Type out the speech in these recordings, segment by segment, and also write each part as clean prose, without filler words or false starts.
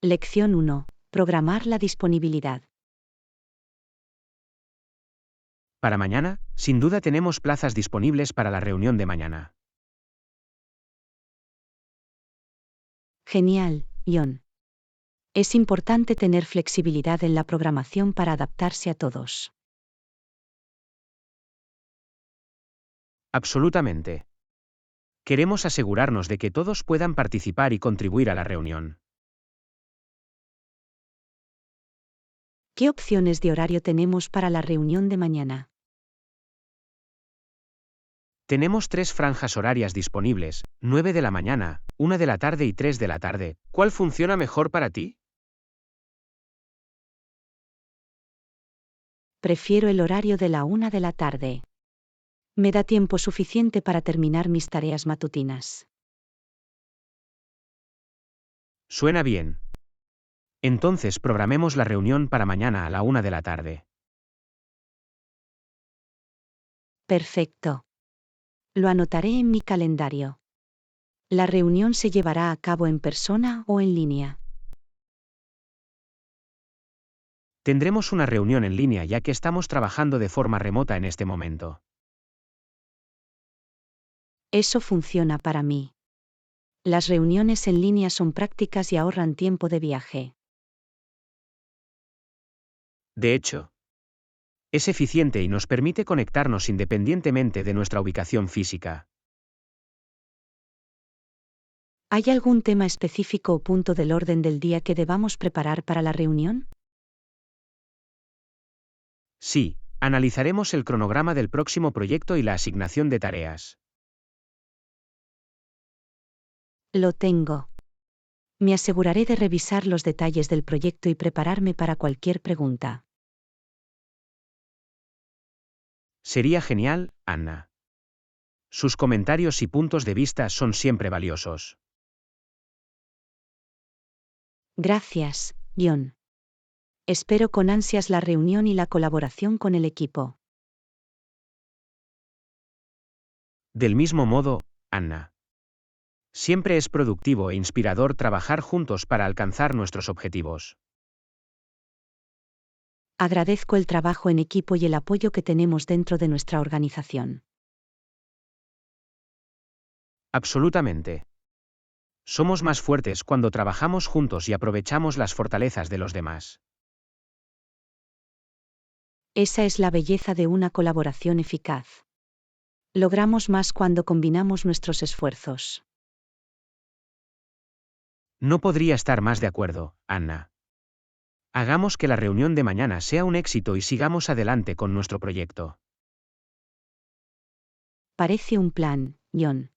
Lección 1. Programar la disponibilidad. Para mañana, sin duda tenemos plazas disponibles para la reunión de mañana. Genial, John. Es importante tener flexibilidad en la programación para adaptarse a todos. Absolutamente. Queremos asegurarnos de que todos puedan participar y contribuir a la reunión. ¿Qué opciones de horario tenemos para la reunión de mañana? Tenemos 3 franjas horarias disponibles, 9 de la mañana, 1 de la tarde y 3 de la tarde. ¿Cuál funciona mejor para ti? Prefiero el horario de la 1 de la tarde. Me da tiempo suficiente para terminar mis tareas matutinas. Suena bien. Entonces programemos la reunión para mañana a la 1 de la tarde. Perfecto. Lo anotaré en mi calendario. La reunión se llevará a cabo en persona o en línea. Tendremos una reunión en línea ya que estamos trabajando de forma remota en este momento. Eso funciona para mí. Las reuniones en línea son prácticas y ahorran tiempo de viaje. De hecho, es eficiente y nos permite conectarnos independientemente de nuestra ubicación física. ¿Hay algún tema específico o punto del orden del día que debamos preparar para la reunión? Sí, analizaremos el cronograma del próximo proyecto y la asignación de tareas. Lo tengo. Me aseguraré de revisar los detalles del proyecto y prepararme para cualquier pregunta. Sería genial, Anna. Sus comentarios y puntos de vista son siempre valiosos. Gracias, John. Espero con ansias la reunión y la colaboración con el equipo. Del mismo modo, Anna. Siempre es productivo e inspirador trabajar juntos para alcanzar nuestros objetivos. Agradezco el trabajo en equipo y el apoyo que tenemos dentro de nuestra organización. Absolutamente. Somos más fuertes cuando trabajamos juntos y aprovechamos las fortalezas de los demás. Esa es la belleza de una colaboración eficaz. Logramos más cuando combinamos nuestros esfuerzos. No podría estar más de acuerdo, Anna. Hagamos que la reunión de mañana sea un éxito y sigamos adelante con nuestro proyecto. Parece un plan, John.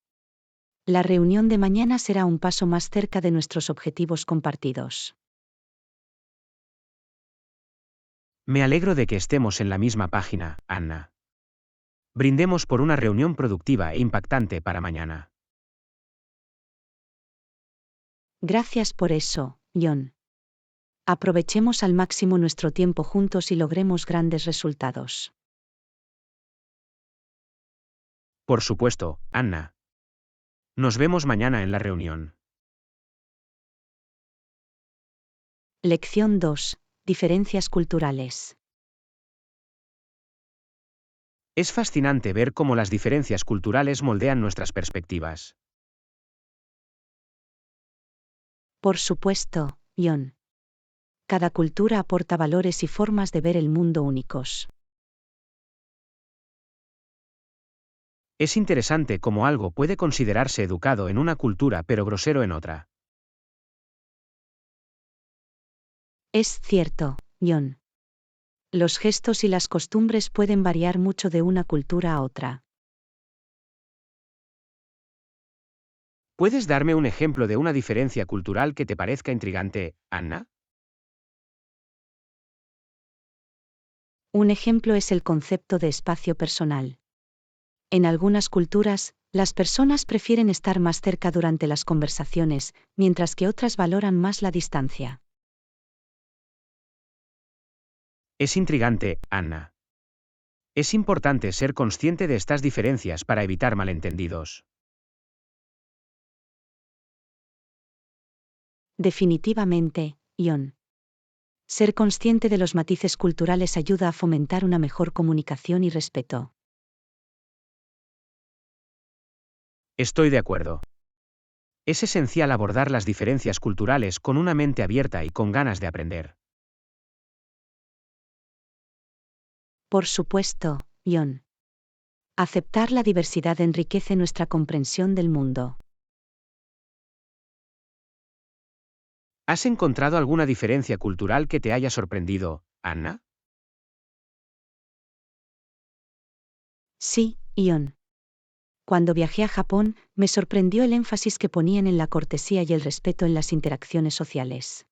La reunión de mañana será un paso más cerca de nuestros objetivos compartidos. Me alegro de que estemos en la misma página, Anna. Brindemos por una reunión productiva e impactante para mañana. Gracias por eso, John. Aprovechemos al máximo nuestro tiempo juntos y logremos grandes resultados. Por supuesto, Anna. Nos vemos mañana en la reunión. Lección 2. Diferencias culturales. Es fascinante ver cómo las diferencias culturales moldean nuestras perspectivas. Por supuesto, John. Cada cultura aporta valores y formas de ver el mundo únicos. Es interesante cómo algo puede considerarse educado en una cultura pero grosero en otra. Es cierto, John. Los gestos y las costumbres pueden variar mucho de una cultura a otra. ¿Puedes darme un ejemplo de una diferencia cultural que te parezca intrigante, Anna? Un ejemplo es el concepto de espacio personal. En algunas culturas, las personas prefieren estar más cerca durante las conversaciones, mientras que otras valoran más la distancia. Es intrigante, Anna. Es importante ser consciente de estas diferencias para evitar malentendidos. Definitivamente, Ion. Ser consciente de los matices culturales ayuda a fomentar una mejor comunicación y respeto. Estoy de acuerdo. Es esencial abordar las diferencias culturales con una mente abierta y con ganas de aprender. Por supuesto, Ion. Aceptar la diversidad enriquece nuestra comprensión del mundo. ¿Has encontrado alguna diferencia cultural que te haya sorprendido, Anna? Sí, Ion. Cuando viajé a Japón, me sorprendió el énfasis que ponían en la cortesía y el respeto en las interacciones sociales.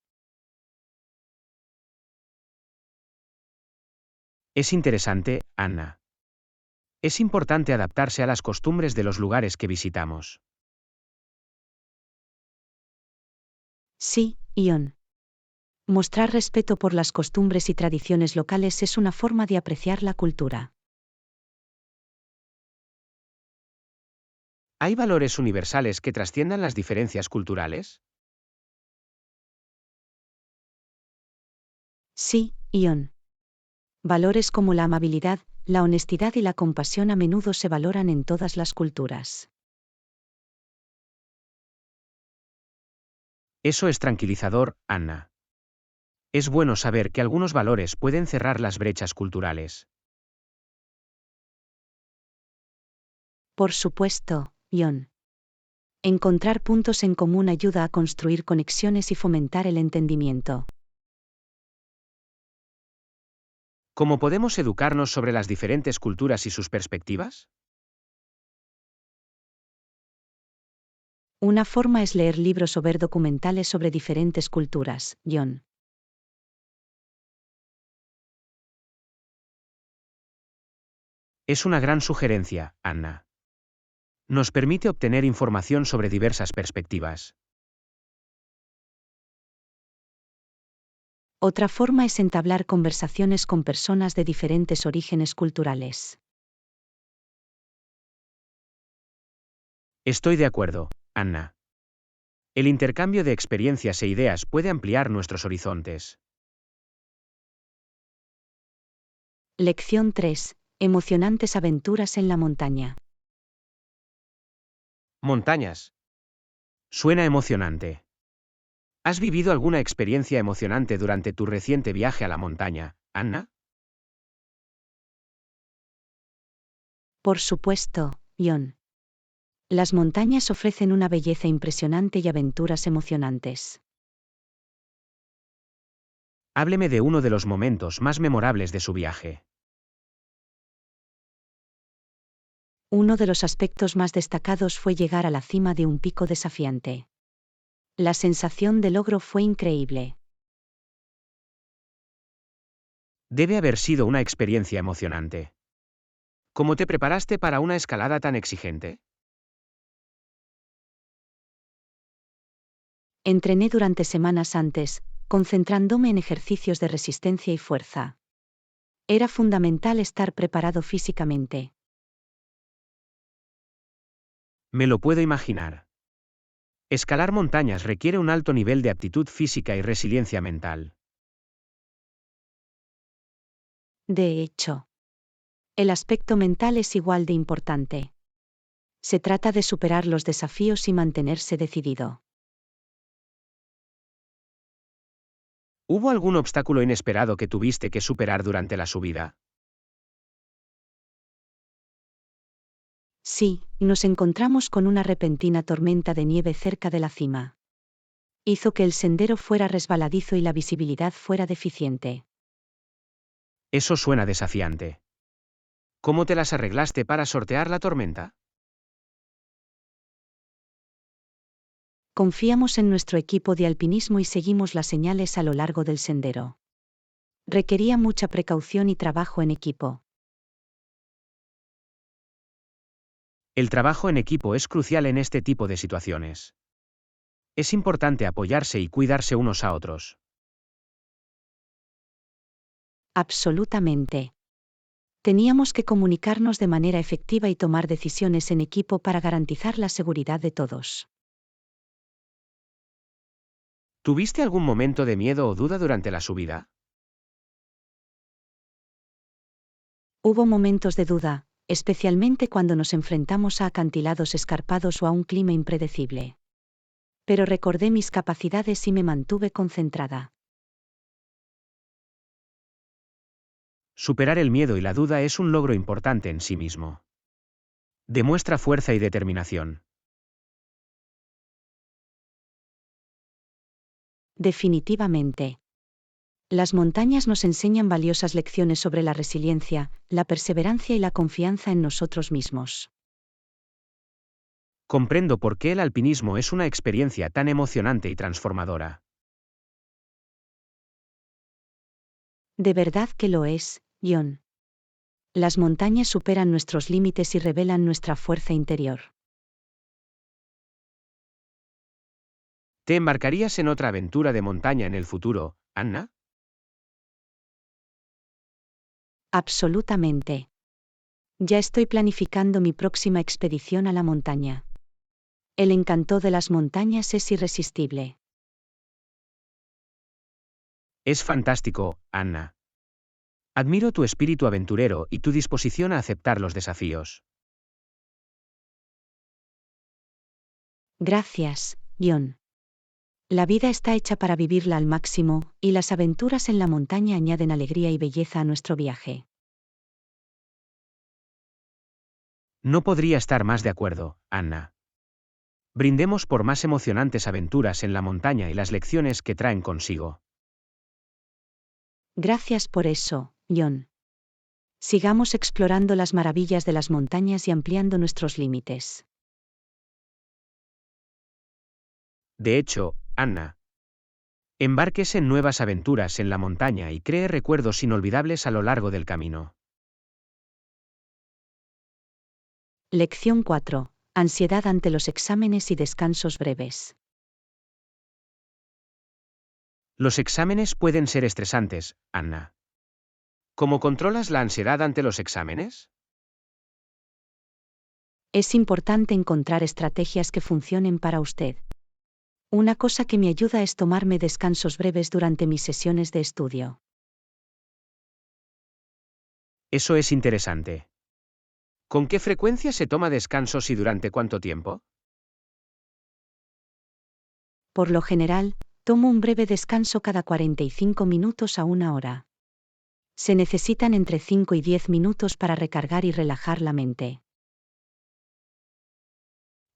Es interesante, Anna. Es importante adaptarse a las costumbres de los lugares que visitamos. Sí, Ion. Mostrar respeto por las costumbres y tradiciones locales es una forma de apreciar la cultura. ¿Hay valores universales que trasciendan las diferencias culturales? Sí, Ion. Valores como la amabilidad, la honestidad y la compasión a menudo se valoran en todas las culturas. Eso es tranquilizador, Anna. Es bueno saber que algunos valores pueden cerrar las brechas culturales. Por supuesto, Ion. Encontrar puntos en común ayuda a construir conexiones y fomentar el entendimiento. ¿Cómo podemos educarnos sobre las diferentes culturas y sus perspectivas? Una forma es leer libros o ver documentales sobre diferentes culturas, Ion. Es una gran sugerencia, Anna. Nos permite obtener información sobre diversas perspectivas. Otra forma es entablar conversaciones con personas de diferentes orígenes culturales. Estoy de acuerdo, Anna. El intercambio de experiencias e ideas puede ampliar nuestros horizontes. Lección 3. Emocionantes aventuras en la montaña. Montañas. Suena emocionante. ¿Has vivido alguna experiencia emocionante durante tu reciente viaje a la montaña, Anna? Por supuesto, Ion. Las montañas ofrecen una belleza impresionante y aventuras emocionantes. Hábleme de uno de los momentos más memorables de su viaje. Uno de los aspectos más destacados fue llegar a la cima de un pico desafiante. La sensación de logro fue increíble. Debe haber sido una experiencia emocionante. ¿Cómo te preparaste para una escalada tan exigente? Entrené durante semanas antes, concentrándome en ejercicios de resistencia y fuerza. Era fundamental estar preparado físicamente. Me lo puedo imaginar. Escalar montañas requiere un alto nivel de aptitud física y resiliencia mental. De hecho, el aspecto mental es igual de importante. Se trata de superar los desafíos y mantenerse decidido. ¿Hubo algún obstáculo inesperado que tuviste que superar durante la subida? Sí, nos encontramos con una repentina tormenta de nieve cerca de la cima. Hizo que el sendero fuera resbaladizo y la visibilidad fuera deficiente. Eso suena desafiante. ¿Cómo te las arreglaste para sortear la tormenta? Confiamos en nuestro equipo de alpinismo y seguimos las señales a lo largo del sendero. Requería mucha precaución y trabajo en equipo. El trabajo en equipo es crucial en este tipo de situaciones. Es importante apoyarse y cuidarse unos a otros. Absolutamente. Teníamos que comunicarnos de manera efectiva y tomar decisiones en equipo para garantizar la seguridad de todos. ¿Tuviste algún momento de miedo o duda durante la subida? Hubo momentos de duda, especialmente cuando nos enfrentamos a acantilados escarpados o a un clima impredecible. Pero recordé mis capacidades y me mantuve concentrada. Superar el miedo y la duda es un logro importante en sí mismo. Demuestra fuerza y determinación. Definitivamente. Las montañas nos enseñan valiosas lecciones sobre la resiliencia, la perseverancia y la confianza en nosotros mismos. Comprendo por qué el alpinismo es una experiencia tan emocionante y transformadora. De verdad que lo es, John. Las montañas superan nuestros límites y revelan nuestra fuerza interior. ¿Te embarcarías en otra aventura de montaña en el futuro, Anna? Absolutamente. Ya estoy planificando mi próxima expedición a la montaña. El encanto de las montañas es irresistible. Es fantástico, Anna. Admiro tu espíritu aventurero y tu disposición a aceptar los desafíos. Gracias, John. La vida está hecha para vivirla al máximo, y las aventuras en la montaña añaden alegría y belleza a nuestro viaje. No podría estar más de acuerdo, Anna. Brindemos por más emocionantes aventuras en la montaña y las lecciones que traen consigo. Gracias por eso, John. Sigamos explorando las maravillas de las montañas y ampliando nuestros límites. De hecho, Anna, embárquese en nuevas aventuras en la montaña y cree recuerdos inolvidables a lo largo del camino. Lección 4. Ansiedad ante los exámenes y descansos breves. Los exámenes pueden ser estresantes, Anna. ¿Cómo controlas la ansiedad ante los exámenes? Es importante encontrar estrategias que funcionen para usted. Una cosa que me ayuda es tomarme descansos breves durante mis sesiones de estudio. Eso es interesante. ¿Con qué frecuencia se toma descansos y durante cuánto tiempo? Por lo general, tomo un breve descanso cada 45 minutos a 1 hora. Se necesitan entre 5 y 10 minutos para recargar y relajar la mente.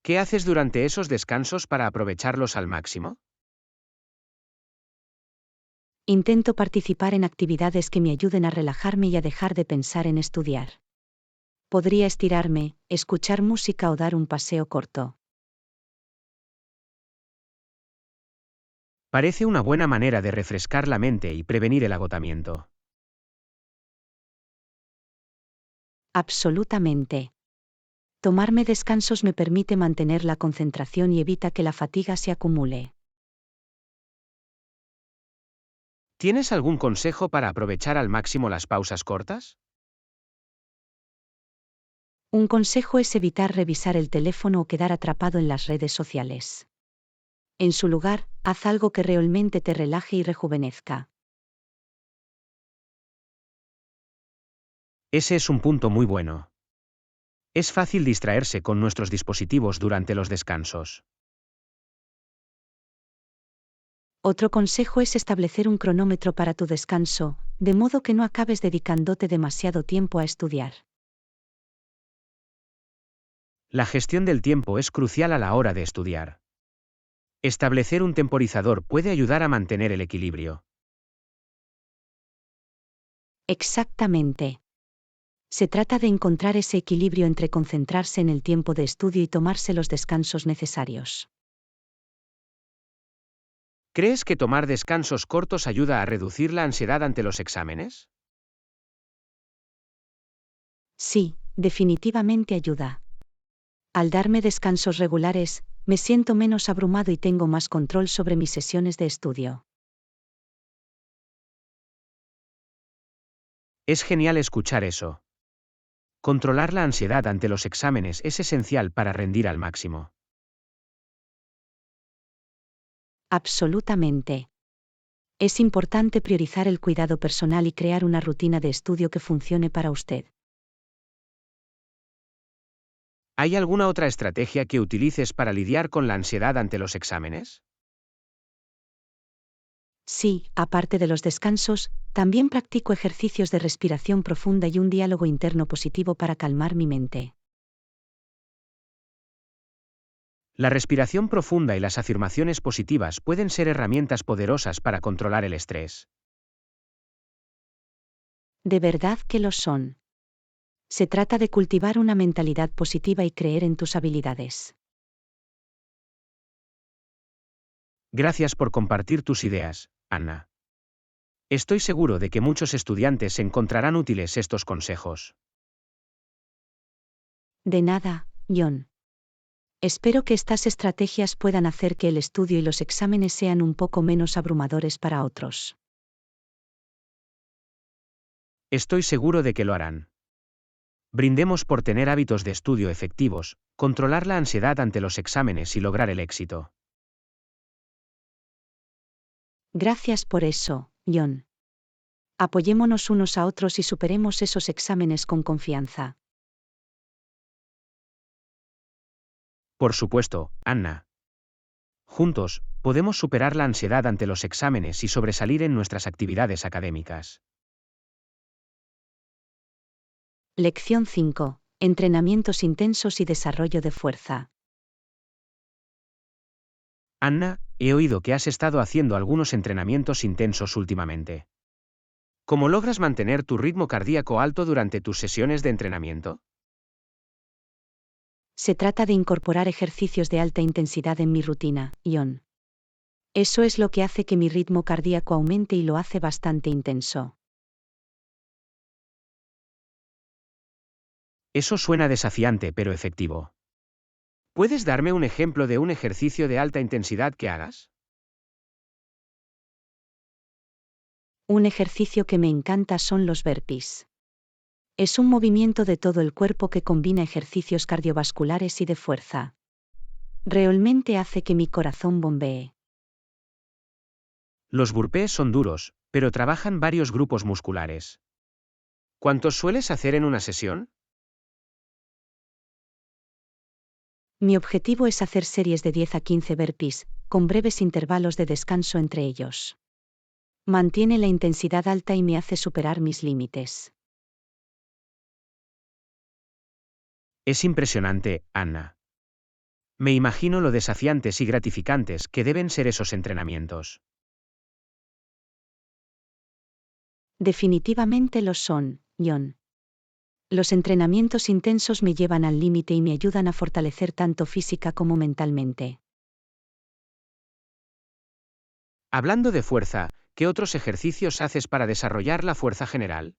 ¿Qué haces durante esos descansos para aprovecharlos al máximo? Intento participar en actividades que me ayuden a relajarme y a dejar de pensar en estudiar. Podría estirarme, escuchar música o dar un paseo corto. Parece una buena manera de refrescar la mente y prevenir el agotamiento. Absolutamente. Tomarme descansos me permite mantener la concentración y evita que la fatiga se acumule. ¿Tienes algún consejo para aprovechar al máximo las pausas cortas? Un consejo es evitar revisar el teléfono o quedar atrapado en las redes sociales. En su lugar, haz algo que realmente te relaje y rejuvenezca. Ese es un punto muy bueno. Es fácil distraerse con nuestros dispositivos durante los descansos. Otro consejo es establecer un cronómetro para tu descanso, de modo que no acabes dedicándote demasiado tiempo a estudiar. La gestión del tiempo es crucial a la hora de estudiar. Establecer un temporizador puede ayudar a mantener el equilibrio. Exactamente. Se trata de encontrar ese equilibrio entre concentrarse en el tiempo de estudio y tomarse los descansos necesarios. ¿Crees que tomar descansos cortos ayuda a reducir la ansiedad ante los exámenes? Sí, definitivamente ayuda. Al darme descansos regulares, me siento menos abrumado y tengo más control sobre mis sesiones de estudio. Es genial escuchar eso. Controlar la ansiedad ante los exámenes es esencial para rendir al máximo. Absolutamente. Es importante priorizar el cuidado personal y crear una rutina de estudio que funcione para usted. ¿Hay alguna otra estrategia que utilices para lidiar con la ansiedad ante los exámenes? Sí, aparte de los descansos, también practico ejercicios de respiración profunda y un diálogo interno positivo para calmar mi mente. La respiración profunda y las afirmaciones positivas pueden ser herramientas poderosas para controlar el estrés. De verdad que lo son. Se trata de cultivar una mentalidad positiva y creer en tus habilidades. Gracias por compartir tus ideas, Anna. Estoy seguro de que muchos estudiantes encontrarán útiles estos consejos. De nada, John. Espero que estas estrategias puedan hacer que el estudio y los exámenes sean un poco menos abrumadores para otros. Estoy seguro de que lo harán. Brindemos por tener hábitos de estudio efectivos, controlar la ansiedad ante los exámenes y lograr el éxito. Gracias por eso, John. Apoyémonos unos a otros y superemos esos exámenes con confianza. Por supuesto, Anna. Juntos, podemos superar la ansiedad ante los exámenes y sobresalir en nuestras actividades académicas. Lección 5. Entrenamientos intensos y desarrollo de fuerza. Anna, he oído que has estado haciendo algunos entrenamientos intensos últimamente. ¿Cómo logras mantener tu ritmo cardíaco alto durante tus sesiones de entrenamiento? Se trata de incorporar ejercicios de alta intensidad en mi rutina, John. Eso es lo que hace que mi ritmo cardíaco aumente y lo hace bastante intenso. Eso suena desafiante pero efectivo. ¿Puedes darme un ejemplo de un ejercicio de alta intensidad que hagas? Un ejercicio que me encanta son los burpees. Es un movimiento de todo el cuerpo que combina ejercicios cardiovasculares y de fuerza. Realmente hace que mi corazón bombee. Los burpees son duros, pero trabajan varios grupos musculares. ¿Cuántos sueles hacer en una sesión? Mi objetivo es hacer series de 10 a 15 burpees, con breves intervalos de descanso entre ellos. Mantiene la intensidad alta y me hace superar mis límites. Es impresionante, Anna. Me imagino lo desafiantes y gratificantes que deben ser esos entrenamientos. Definitivamente lo son, John. Los entrenamientos intensos me llevan al límite y me ayudan a fortalecer tanto física como mentalmente. Hablando de fuerza, ¿qué otros ejercicios haces para desarrollar la fuerza general?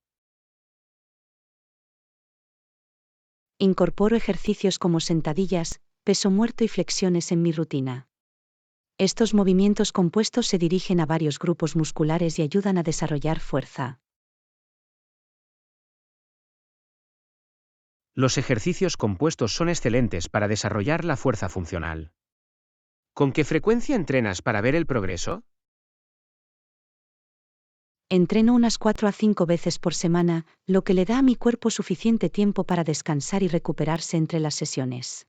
Incorporo ejercicios como sentadillas, peso muerto y flexiones en mi rutina. Estos movimientos compuestos se dirigen a varios grupos musculares y ayudan a desarrollar fuerza. Los ejercicios compuestos son excelentes para desarrollar la fuerza funcional. ¿Con qué frecuencia entrenas para ver el progreso? Entreno unas 4 a 5 veces por semana, lo que le da a mi cuerpo suficiente tiempo para descansar y recuperarse entre las sesiones.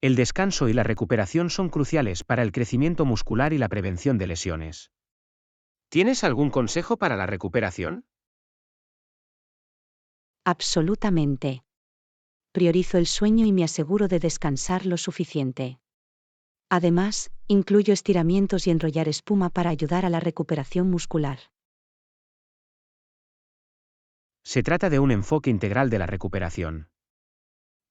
El descanso y la recuperación son cruciales para el crecimiento muscular y la prevención de lesiones. ¿Tienes algún consejo para la recuperación? Absolutamente. Priorizo el sueño y me aseguro de descansar lo suficiente. Además, incluyo estiramientos y enrollar espuma para ayudar a la recuperación muscular. Se trata de un enfoque integral de la recuperación.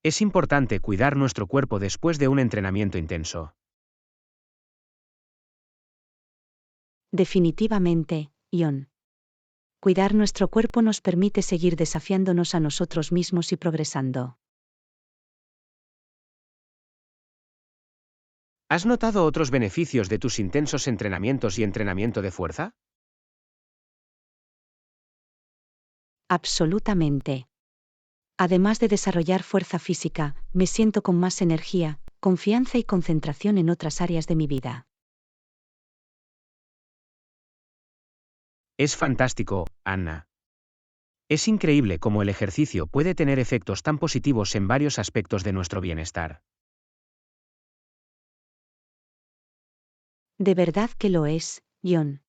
Es importante cuidar nuestro cuerpo después de un entrenamiento intenso. Definitivamente, John. Cuidar nuestro cuerpo nos permite seguir desafiándonos a nosotros mismos y progresando. ¿Has notado otros beneficios de tus intensos entrenamientos y entrenamiento de fuerza? Absolutamente. Además de desarrollar fuerza física, me siento con más energía, confianza y concentración en otras áreas de mi vida. Es fantástico, Anna. Es increíble cómo el ejercicio puede tener efectos tan positivos en varios aspectos de nuestro bienestar. De verdad que lo es, John.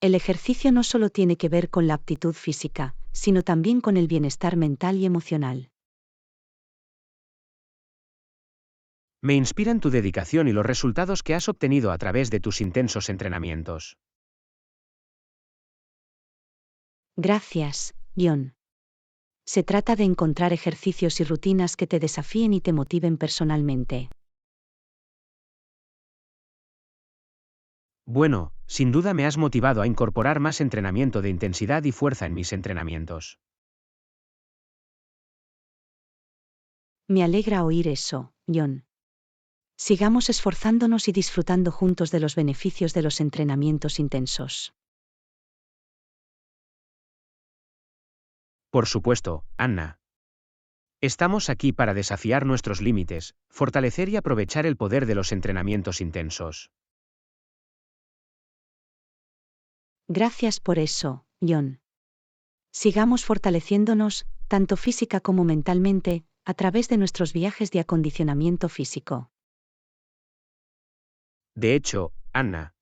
El ejercicio no solo tiene que ver con la aptitud física, sino también con el bienestar mental y emocional. Me inspiran tu dedicación y los resultados que has obtenido a través de tus intensos entrenamientos. Gracias, John. Se trata de encontrar ejercicios y rutinas que te desafíen y te motiven personalmente. Bueno, sin duda me has motivado a incorporar más entrenamiento de intensidad y fuerza en mis entrenamientos. Me alegra oír eso, John. Sigamos esforzándonos y disfrutando juntos de los beneficios de los entrenamientos intensos. Por supuesto, Anna. Estamos aquí para desafiar nuestros límites, fortalecer y aprovechar el poder de los entrenamientos intensos. Gracias por eso, John. Sigamos fortaleciéndonos, tanto física como mentalmente, a través de nuestros viajes de acondicionamiento físico. De hecho, Anna.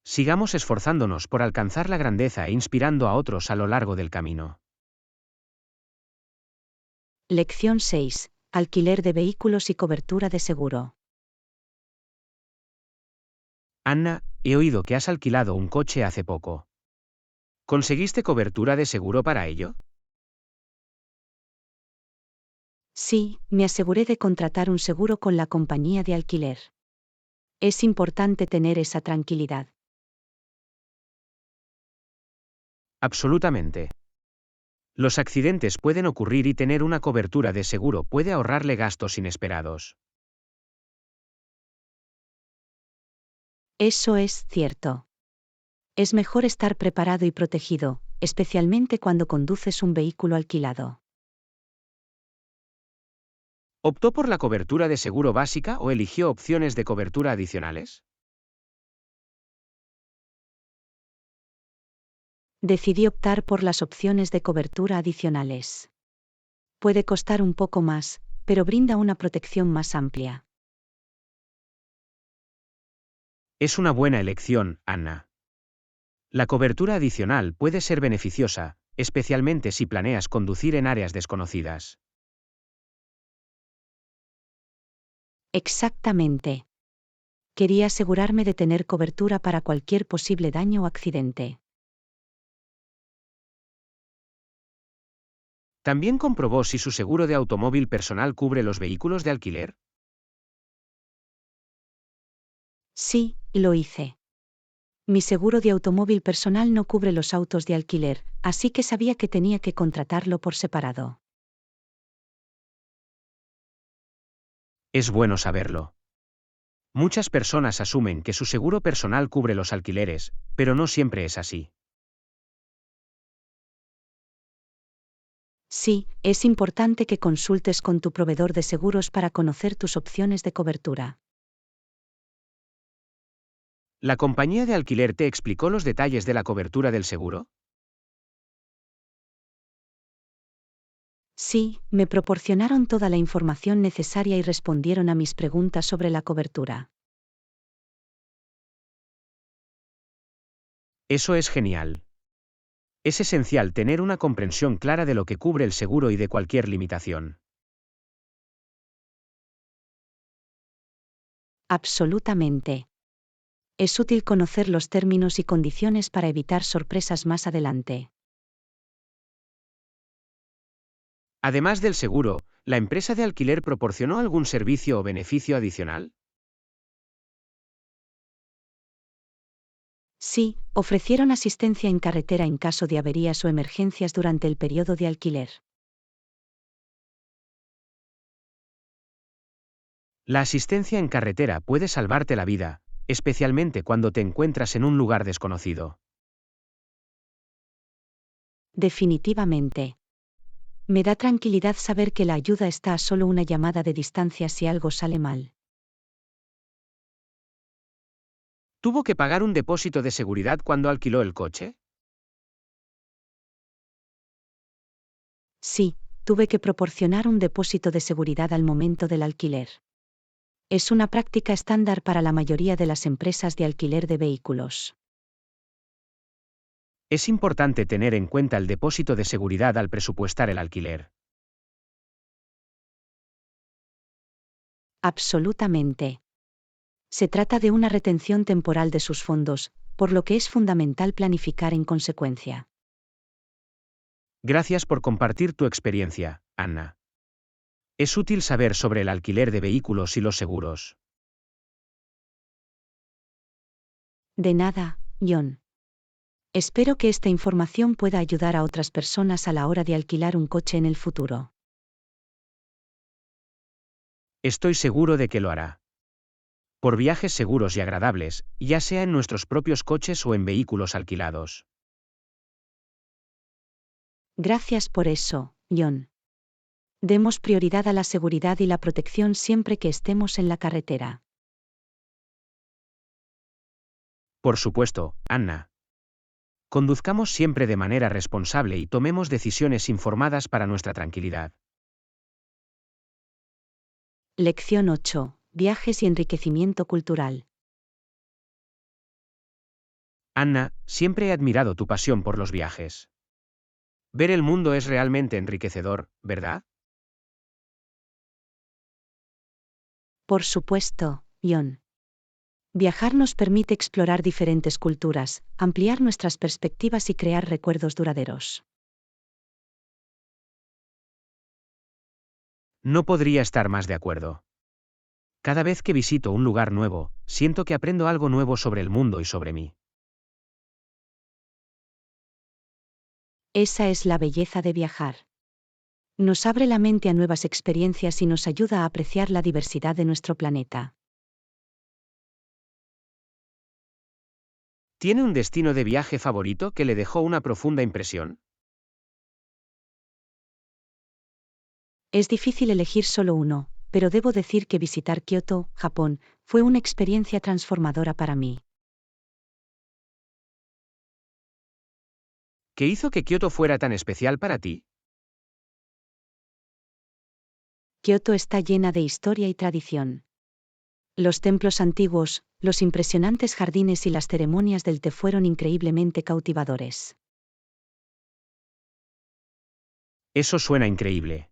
Sigamos esforzándonos por alcanzar la grandeza e inspirando a otros a lo largo del camino. Lección 6. Alquiler de vehículos y cobertura de seguro. Anna, he oído que has alquilado un coche hace poco. ¿Conseguiste cobertura de seguro para ello? Sí, me aseguré de contratar un seguro con la compañía de alquiler. Es importante tener esa tranquilidad. Absolutamente. Los accidentes pueden ocurrir y tener una cobertura de seguro puede ahorrarle gastos inesperados. Eso es cierto. Es mejor estar preparado y protegido, especialmente cuando conduces un vehículo alquilado. ¿Optó por la cobertura de seguro básica o eligió opciones de cobertura adicionales? Decidí optar por las opciones de cobertura adicionales. Puede costar un poco más, pero brinda una protección más amplia. Es una buena elección, Anna. La cobertura adicional puede ser beneficiosa, especialmente si planeas conducir en áreas desconocidas. Exactamente. Quería asegurarme de tener cobertura para cualquier posible daño o accidente. ¿También comprobó si su seguro de automóvil personal cubre los vehículos de alquiler? Sí, lo hice. Mi seguro de automóvil personal no cubre los autos de alquiler, así que sabía que tenía que contratarlo por separado. Es bueno saberlo. Muchas personas asumen que su seguro personal cubre los alquileres, pero no siempre es así. Sí, es importante que consultes con tu proveedor de seguros para conocer tus opciones de cobertura. ¿La compañía de alquiler te explicó los detalles de la cobertura del seguro? Sí, me proporcionaron toda la información necesaria y respondieron a mis preguntas sobre la cobertura. Eso es genial. Es esencial tener una comprensión clara de lo que cubre el seguro y de cualquier limitación. Absolutamente. Es útil conocer los términos y condiciones para evitar sorpresas más adelante. Además del seguro, ¿la empresa de alquiler proporcionó algún servicio o beneficio adicional? Sí, ofrecieron asistencia en carretera en caso de averías o emergencias durante el periodo de alquiler. La asistencia en carretera puede salvarte la vida, especialmente cuando te encuentras en un lugar desconocido. Definitivamente. Me da tranquilidad saber que la ayuda está a solo una llamada de distancia si algo sale mal. ¿Tuvo que pagar un depósito de seguridad cuando alquiló el coche? Sí, tuve que proporcionar un depósito de seguridad al momento del alquiler. Es una práctica estándar para la mayoría de las empresas de alquiler de vehículos. Es importante tener en cuenta el depósito de seguridad al presupuestar el alquiler. Absolutamente. Se trata de una retención temporal de sus fondos, por lo que es fundamental planificar en consecuencia. Gracias por compartir tu experiencia, Anna. Es útil saber sobre el alquiler de vehículos y los seguros. De nada, John. Espero que esta información pueda ayudar a otras personas a la hora de alquilar un coche en el futuro. Estoy seguro de que lo hará. Por viajes seguros y agradables, ya sea en nuestros propios coches o en vehículos alquilados. Gracias por eso, John. Demos prioridad a la seguridad y la protección siempre que estemos en la carretera. Por supuesto, Anna. Conduzcamos siempre de manera responsable y tomemos decisiones informadas para nuestra tranquilidad. Lección 8. Viajes y enriquecimiento cultural. Anna, siempre he admirado tu pasión por los viajes. Ver el mundo es realmente enriquecedor, ¿verdad? Por supuesto, John. Viajar nos permite explorar diferentes culturas, ampliar nuestras perspectivas y crear recuerdos duraderos. No podría estar más de acuerdo. Cada vez que visito un lugar nuevo, siento que aprendo algo nuevo sobre el mundo y sobre mí. Esa es la belleza de viajar. Nos abre la mente a nuevas experiencias y nos ayuda a apreciar la diversidad de nuestro planeta. ¿Tiene un destino de viaje favorito que le dejó una profunda impresión? Es difícil elegir solo uno, pero debo decir que visitar Kioto, Japón, fue una experiencia transformadora para mí. ¿Qué hizo que Kioto fuera tan especial para ti? Kioto está llena de historia y tradición. Los templos antiguos, los impresionantes jardines y las ceremonias del té fueron increíblemente cautivadores. Eso suena increíble.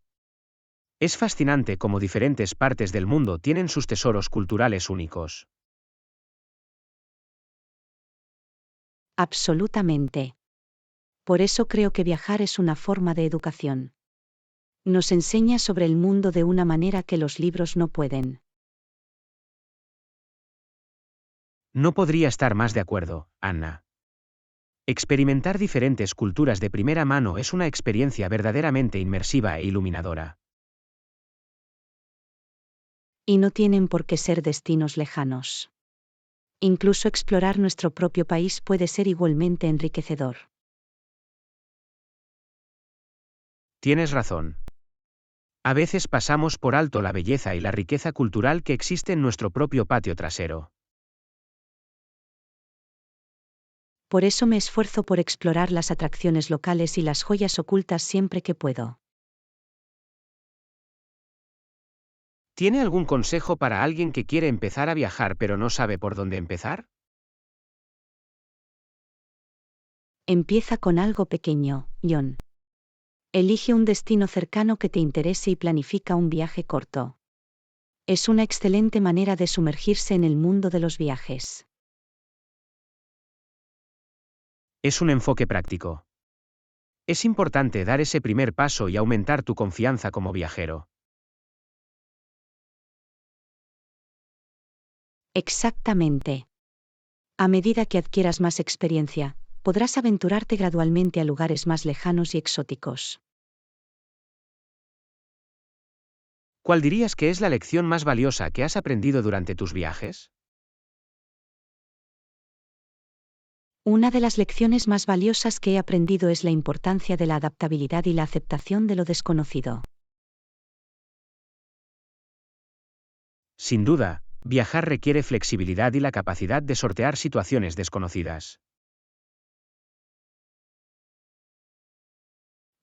Es fascinante cómo diferentes partes del mundo tienen sus tesoros culturales únicos. Absolutamente. Por eso creo que viajar es una forma de educación. Nos enseña sobre el mundo de una manera que los libros no pueden. No podría estar más de acuerdo, Anna. Experimentar diferentes culturas de primera mano es una experiencia verdaderamente inmersiva e iluminadora. Y no tienen por qué ser destinos lejanos. Incluso explorar nuestro propio país puede ser igualmente enriquecedor. Tienes razón. A veces pasamos por alto la belleza y la riqueza cultural que existe en nuestro propio patio trasero. Por eso me esfuerzo por explorar las atracciones locales y las joyas ocultas siempre que puedo. ¿Tiene algún consejo para alguien que quiere empezar a viajar pero no sabe por dónde empezar? Empieza con algo pequeño, John. Elige un destino cercano que te interese y planifica un viaje corto. Es una excelente manera de sumergirse en el mundo de los viajes. Es un enfoque práctico. Es importante dar ese primer paso y aumentar tu confianza como viajero. Exactamente. A medida que adquieras más experiencia, podrás aventurarte gradualmente a lugares más lejanos y exóticos. ¿Cuál dirías que es la lección más valiosa que has aprendido durante tus viajes? Una de las lecciones más valiosas que he aprendido es la importancia de la adaptabilidad y la aceptación de lo desconocido. Sin duda, viajar requiere flexibilidad y la capacidad de sortear situaciones desconocidas.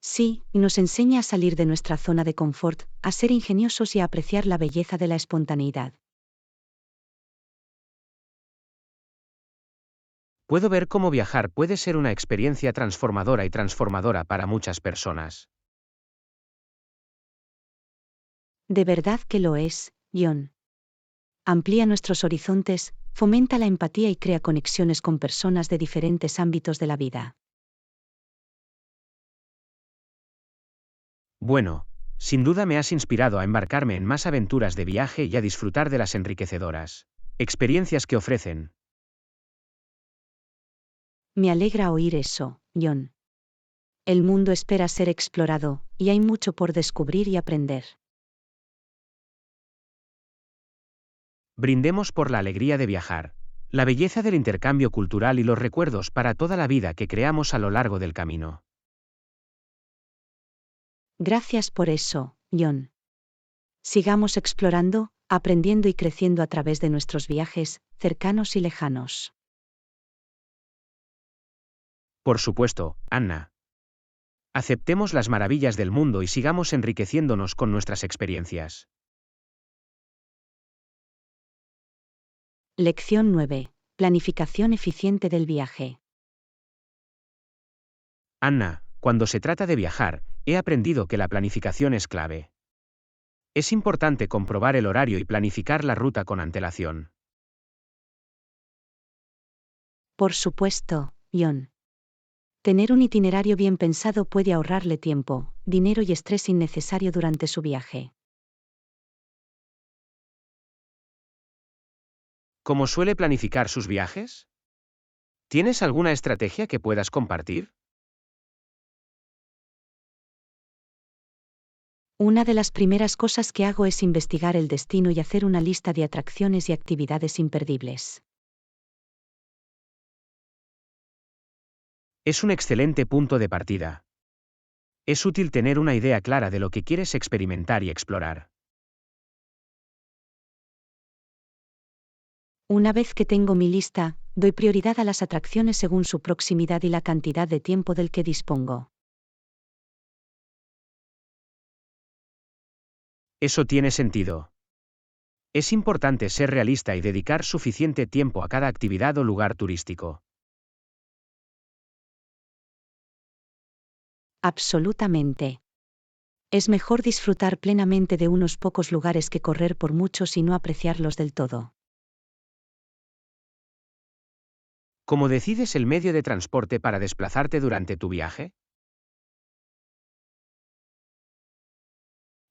Sí, nos enseña a salir de nuestra zona de confort, a ser ingeniosos y a apreciar la belleza de la espontaneidad. Puedo ver cómo viajar puede ser una experiencia transformadora y transformadora para muchas personas. De verdad que lo es, John. Amplía nuestros horizontes, fomenta la empatía y crea conexiones con personas de diferentes ámbitos de la vida. Bueno, sin duda me has inspirado a embarcarme en más aventuras de viaje y a disfrutar de las enriquecedoras experiencias que ofrecen. Me alegra oír eso, John. El mundo espera ser explorado, y hay mucho por descubrir y aprender. Brindemos por la alegría de viajar, la belleza del intercambio cultural y los recuerdos para toda la vida que creamos a lo largo del camino. Gracias por eso, John. Sigamos explorando, aprendiendo y creciendo a través de nuestros viajes, cercanos y lejanos. Por supuesto, Anna. Aceptemos las maravillas del mundo y sigamos enriqueciéndonos con nuestras experiencias. Lección 9. Planificación eficiente del viaje. Anna, cuando se trata de viajar, he aprendido que la planificación es clave. Es importante comprobar el horario y planificar la ruta con antelación. Por supuesto, John. Tener un itinerario bien pensado puede ahorrarle tiempo, dinero y estrés innecesario durante su viaje. ¿Cómo suele planificar sus viajes? ¿Tienes alguna estrategia que puedas compartir? Una de las primeras cosas que hago es investigar el destino y hacer una lista de atracciones y actividades imperdibles. Es un excelente punto de partida. Es útil tener una idea clara de lo que quieres experimentar y explorar. Una vez que tengo mi lista, doy prioridad a las atracciones según su proximidad y la cantidad de tiempo del que dispongo. Eso tiene sentido. Es importante ser realista y dedicar suficiente tiempo a cada actividad o lugar turístico. Absolutamente. Es mejor disfrutar plenamente de unos pocos lugares que correr por muchos y no apreciarlos del todo. ¿Cómo decides el medio de transporte para desplazarte durante tu viaje?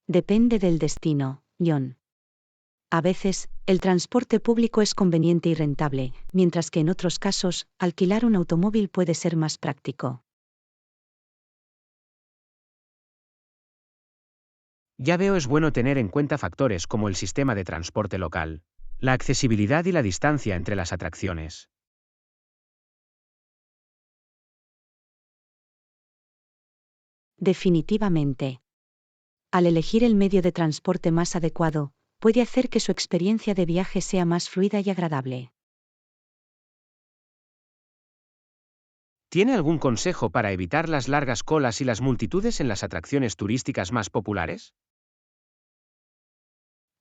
Depende del destino, John. A veces, el transporte público es conveniente y rentable, mientras que en otros casos, alquilar un automóvil puede ser más práctico. Ya veo, es bueno tener en cuenta factores como el sistema de transporte local, la accesibilidad y la distancia entre las atracciones. Definitivamente. Al elegir el medio de transporte más adecuado, puede hacer que su experiencia de viaje sea más fluida y agradable. ¿Tiene algún consejo para evitar las largas colas y las multitudes en las atracciones turísticas más populares?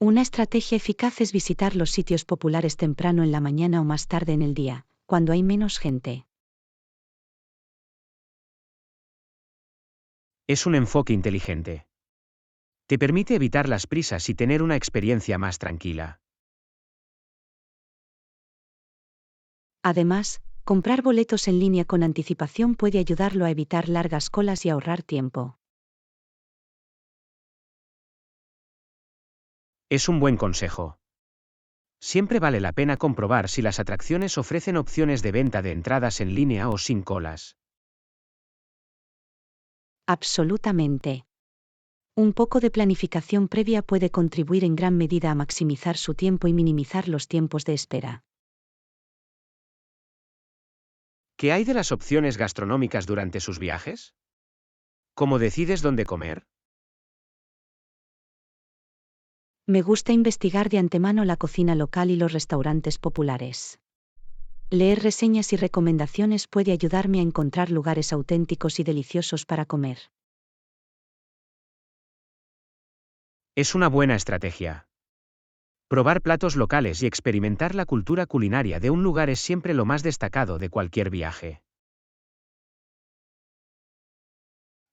Una estrategia eficaz es visitar los sitios populares temprano en la mañana o más tarde en el día, cuando hay menos gente. Es un enfoque inteligente. Te permite evitar las prisas y tener una experiencia más tranquila. Además, comprar boletos en línea con anticipación puede ayudarlo a evitar largas colas y ahorrar tiempo. Es un buen consejo. Siempre vale la pena comprobar si las atracciones ofrecen opciones de venta de entradas en línea o sin colas. Absolutamente. Un poco de planificación previa puede contribuir en gran medida a maximizar su tiempo y minimizar los tiempos de espera. ¿Qué hay de las opciones gastronómicas durante sus viajes? ¿Cómo decides dónde comer? Me gusta investigar de antemano la cocina local y los restaurantes populares. Leer reseñas y recomendaciones puede ayudarme a encontrar lugares auténticos y deliciosos para comer. Es una buena estrategia. Probar platos locales y experimentar la cultura culinaria de un lugar es siempre lo más destacado de cualquier viaje.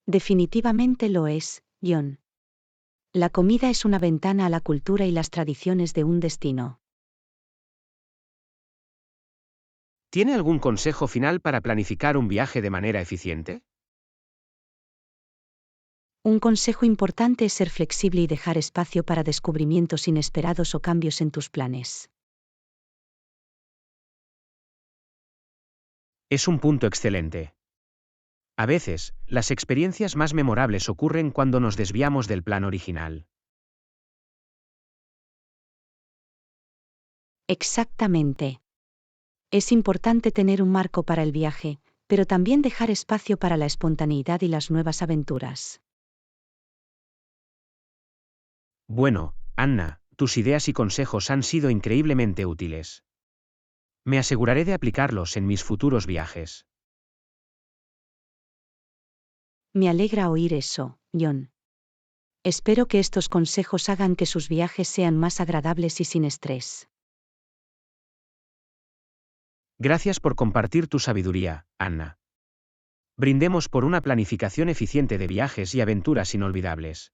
Definitivamente lo es, John. La comida es una ventana a la cultura y las tradiciones de un destino. ¿Tiene algún consejo final para planificar un viaje de manera eficiente? Un consejo importante es ser flexible y dejar espacio para descubrimientos inesperados o cambios en tus planes. Es un punto excelente. A veces, las experiencias más memorables ocurren cuando nos desviamos del plan original. Exactamente. Es importante tener un marco para el viaje, pero también dejar espacio para la espontaneidad y las nuevas aventuras. Bueno, Anna, tus ideas y consejos han sido increíblemente útiles. Me aseguraré de aplicarlos en mis futuros viajes. Me alegra oír eso, John. Espero que estos consejos hagan que sus viajes sean más agradables y sin estrés. Gracias por compartir tu sabiduría, Anna. Brindemos por una planificación eficiente de viajes y aventuras inolvidables.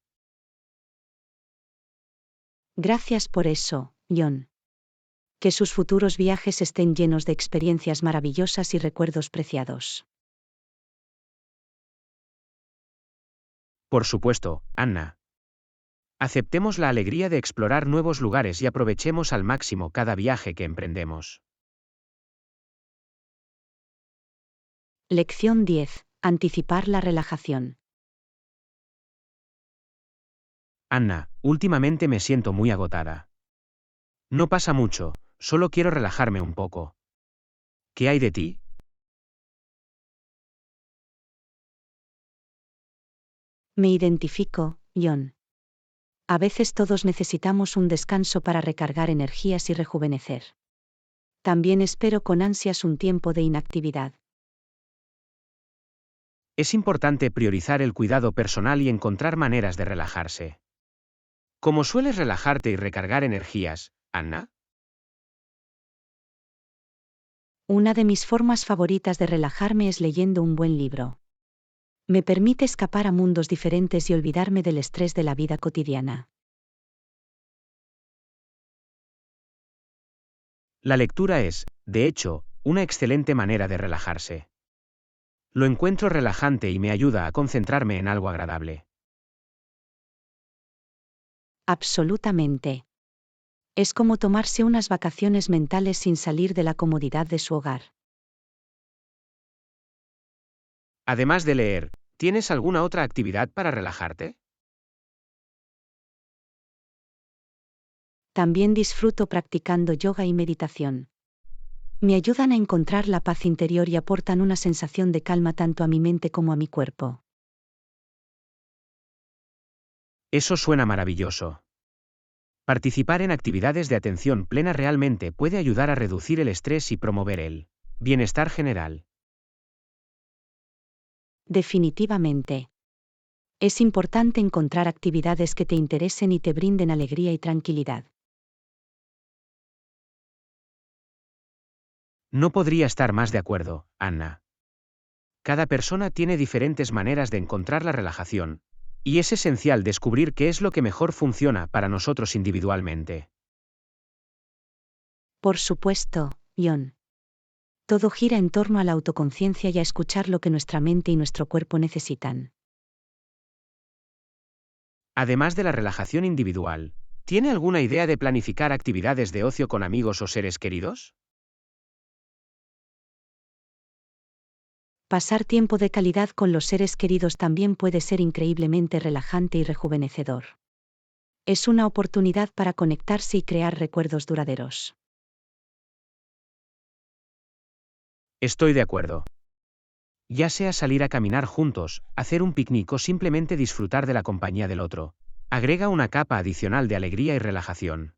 Gracias por eso, John. Que sus futuros viajes estén llenos de experiencias maravillosas y recuerdos preciados. Por supuesto, Anna. Aceptemos la alegría de explorar nuevos lugares y aprovechemos al máximo cada viaje que emprendemos. Lección 10. Anticipar la relajación. Anna, últimamente me siento muy agotada. No pasa mucho, solo quiero relajarme un poco. ¿Qué hay de ti? Me identifico, John. A veces todos necesitamos un descanso para recargar energías y rejuvenecer. También espero con ansias un tiempo de inactividad. Es importante priorizar el cuidado personal y encontrar maneras de relajarse. ¿Cómo sueles relajarte y recargar energías, Anna? Una de mis formas favoritas de relajarme es leyendo un buen libro. Me permite escapar a mundos diferentes y olvidarme del estrés de la vida cotidiana. La lectura es, de hecho, una excelente manera de relajarse. Lo encuentro relajante y me ayuda a concentrarme en algo agradable. Absolutamente. Es como tomarse unas vacaciones mentales sin salir de la comodidad de su hogar. Además de leer, ¿tienes alguna otra actividad para relajarte? También disfruto practicando yoga y meditación. Me ayudan a encontrar la paz interior y aportan una sensación de calma tanto a mi mente como a mi cuerpo. Eso suena maravilloso. Participar en actividades de atención plena realmente puede ayudar a reducir el estrés y promover el bienestar general. Definitivamente. Es importante encontrar actividades que te interesen y te brinden alegría y tranquilidad. No podría estar más de acuerdo, Anna. Cada persona tiene diferentes maneras de encontrar la relajación, y es esencial descubrir qué es lo que mejor funciona para nosotros individualmente. Por supuesto, John. Todo gira en torno a la autoconciencia y a escuchar lo que nuestra mente y nuestro cuerpo necesitan. Además de la relajación individual, ¿tiene alguna idea de planificar actividades de ocio con amigos o seres queridos? Pasar tiempo de calidad con los seres queridos también puede ser increíblemente relajante y rejuvenecedor. Es una oportunidad para conectarse y crear recuerdos duraderos. Estoy de acuerdo. Ya sea salir a caminar juntos, hacer un picnic o simplemente disfrutar de la compañía del otro, agrega una capa adicional de alegría y relajación.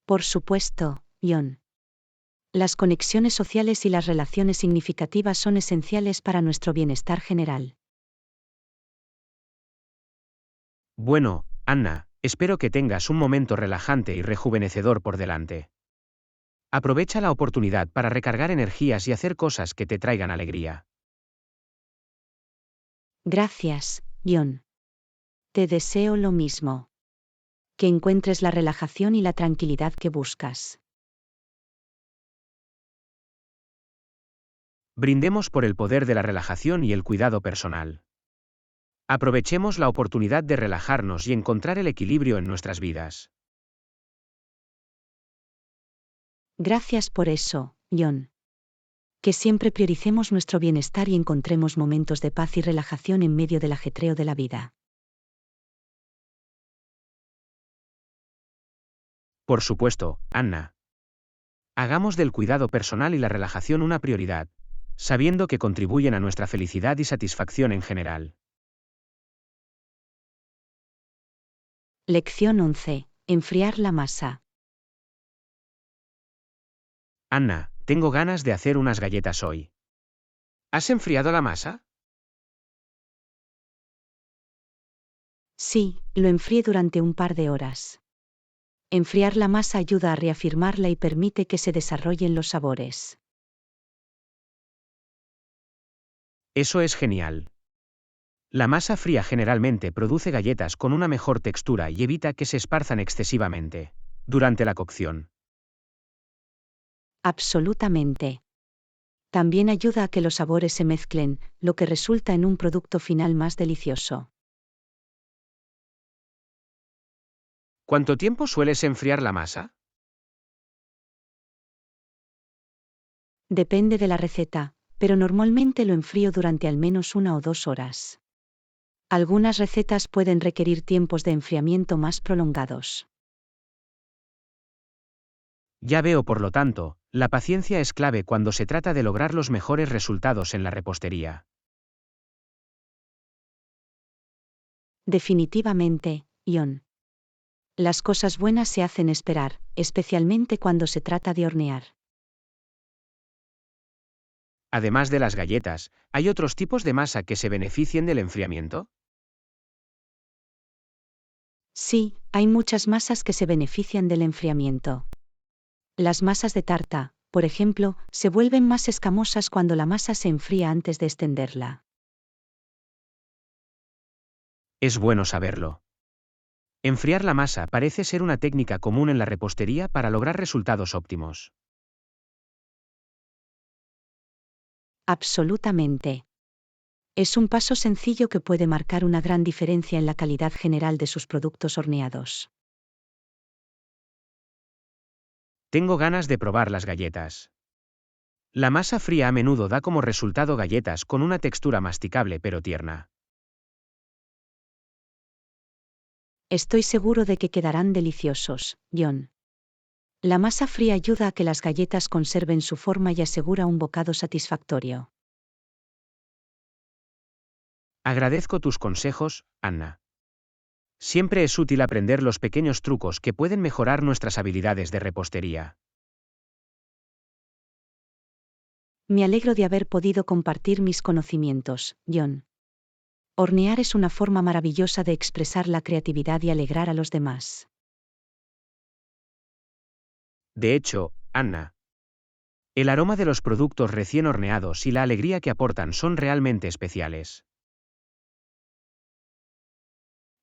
Por supuesto, John. Las conexiones sociales y las relaciones significativas son esenciales para nuestro bienestar general. Bueno, Anna, espero que tengas un momento relajante y rejuvenecedor por delante. Aprovecha la oportunidad para recargar energías y hacer cosas que te traigan alegría. Gracias, John. Te deseo lo mismo. Que encuentres la relajación y la tranquilidad que buscas. Brindemos por el poder de la relajación y el cuidado personal. Aprovechemos la oportunidad de relajarnos y encontrar el equilibrio en nuestras vidas. Gracias por eso, John. Que siempre prioricemos nuestro bienestar y encontremos momentos de paz y relajación en medio del ajetreo de la vida. Por supuesto, Anna. Hagamos del cuidado personal y la relajación una prioridad, sabiendo que contribuyen a nuestra felicidad y satisfacción en general. Lección 11. Enfriar la masa. Anna, tengo ganas de hacer unas galletas hoy. ¿Has enfriado la masa? Sí, lo enfríe durante un par de horas. Enfriar la masa ayuda a reafirmarla y permite que se desarrollen los sabores. Eso es genial. La masa fría generalmente produce galletas con una mejor textura y evita que se esparzan excesivamente durante la cocción. Absolutamente. También ayuda a que los sabores se mezclen, lo que resulta en un producto final más delicioso. ¿Cuánto tiempo sueles enfriar la masa? Depende de la receta, pero normalmente lo enfrío durante al menos 1 o 2 horas. Algunas recetas pueden requerir tiempos de enfriamiento más prolongados. Ya veo, por lo tanto, la paciencia es clave cuando se trata de lograr los mejores resultados en la repostería. Definitivamente, John. Las cosas buenas se hacen esperar, especialmente cuando se trata de hornear. Además de las galletas, ¿hay otros tipos de masa que se beneficien del enfriamiento? Sí, hay muchas masas que se benefician del enfriamiento. Las masas de tarta, por ejemplo, se vuelven más escamosas cuando la masa se enfría antes de extenderla. Es bueno saberlo. Enfriar la masa parece ser una técnica común en la repostería para lograr resultados óptimos. Absolutamente. Es un paso sencillo que puede marcar una gran diferencia en la calidad general de sus productos horneados. Tengo ganas de probar las galletas. La masa fría a menudo da como resultado galletas con una textura masticable pero tierna. Estoy seguro de que quedarán deliciosos, John. La masa fría ayuda a que las galletas conserven su forma y asegura un bocado satisfactorio. Agradezco tus consejos, Anna. Siempre es útil aprender los pequeños trucos que pueden mejorar nuestras habilidades de repostería. Me alegro de haber podido compartir mis conocimientos, John. Hornear es una forma maravillosa de expresar la creatividad y alegrar a los demás. De hecho, Anna, el aroma de los productos recién horneados y la alegría que aportan son realmente especiales.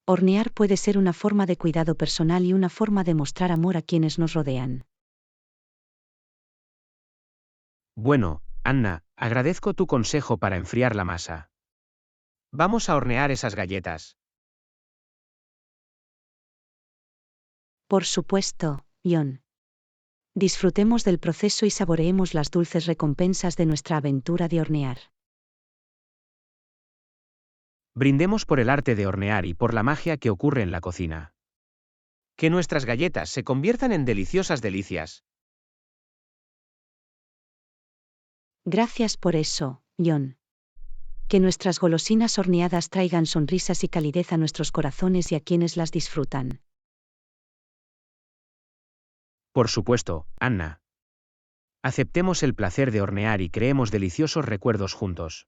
Hornear puede ser una forma de cuidado personal y una forma de mostrar amor a quienes nos rodean. Bueno, Anna, agradezco tu consejo para enfriar la masa. Vamos a hornear esas galletas. Por supuesto, John. Disfrutemos del proceso y saboreemos las dulces recompensas de nuestra aventura de hornear. Brindemos por el arte de hornear y por la magia que ocurre en la cocina. Que nuestras galletas se conviertan en deliciosas delicias. Gracias por eso, John. Que nuestras golosinas horneadas traigan sonrisas y calidez a nuestros corazones y a quienes las disfrutan. Por supuesto, Anna. Aceptemos el placer de hornear y creemos deliciosos recuerdos juntos.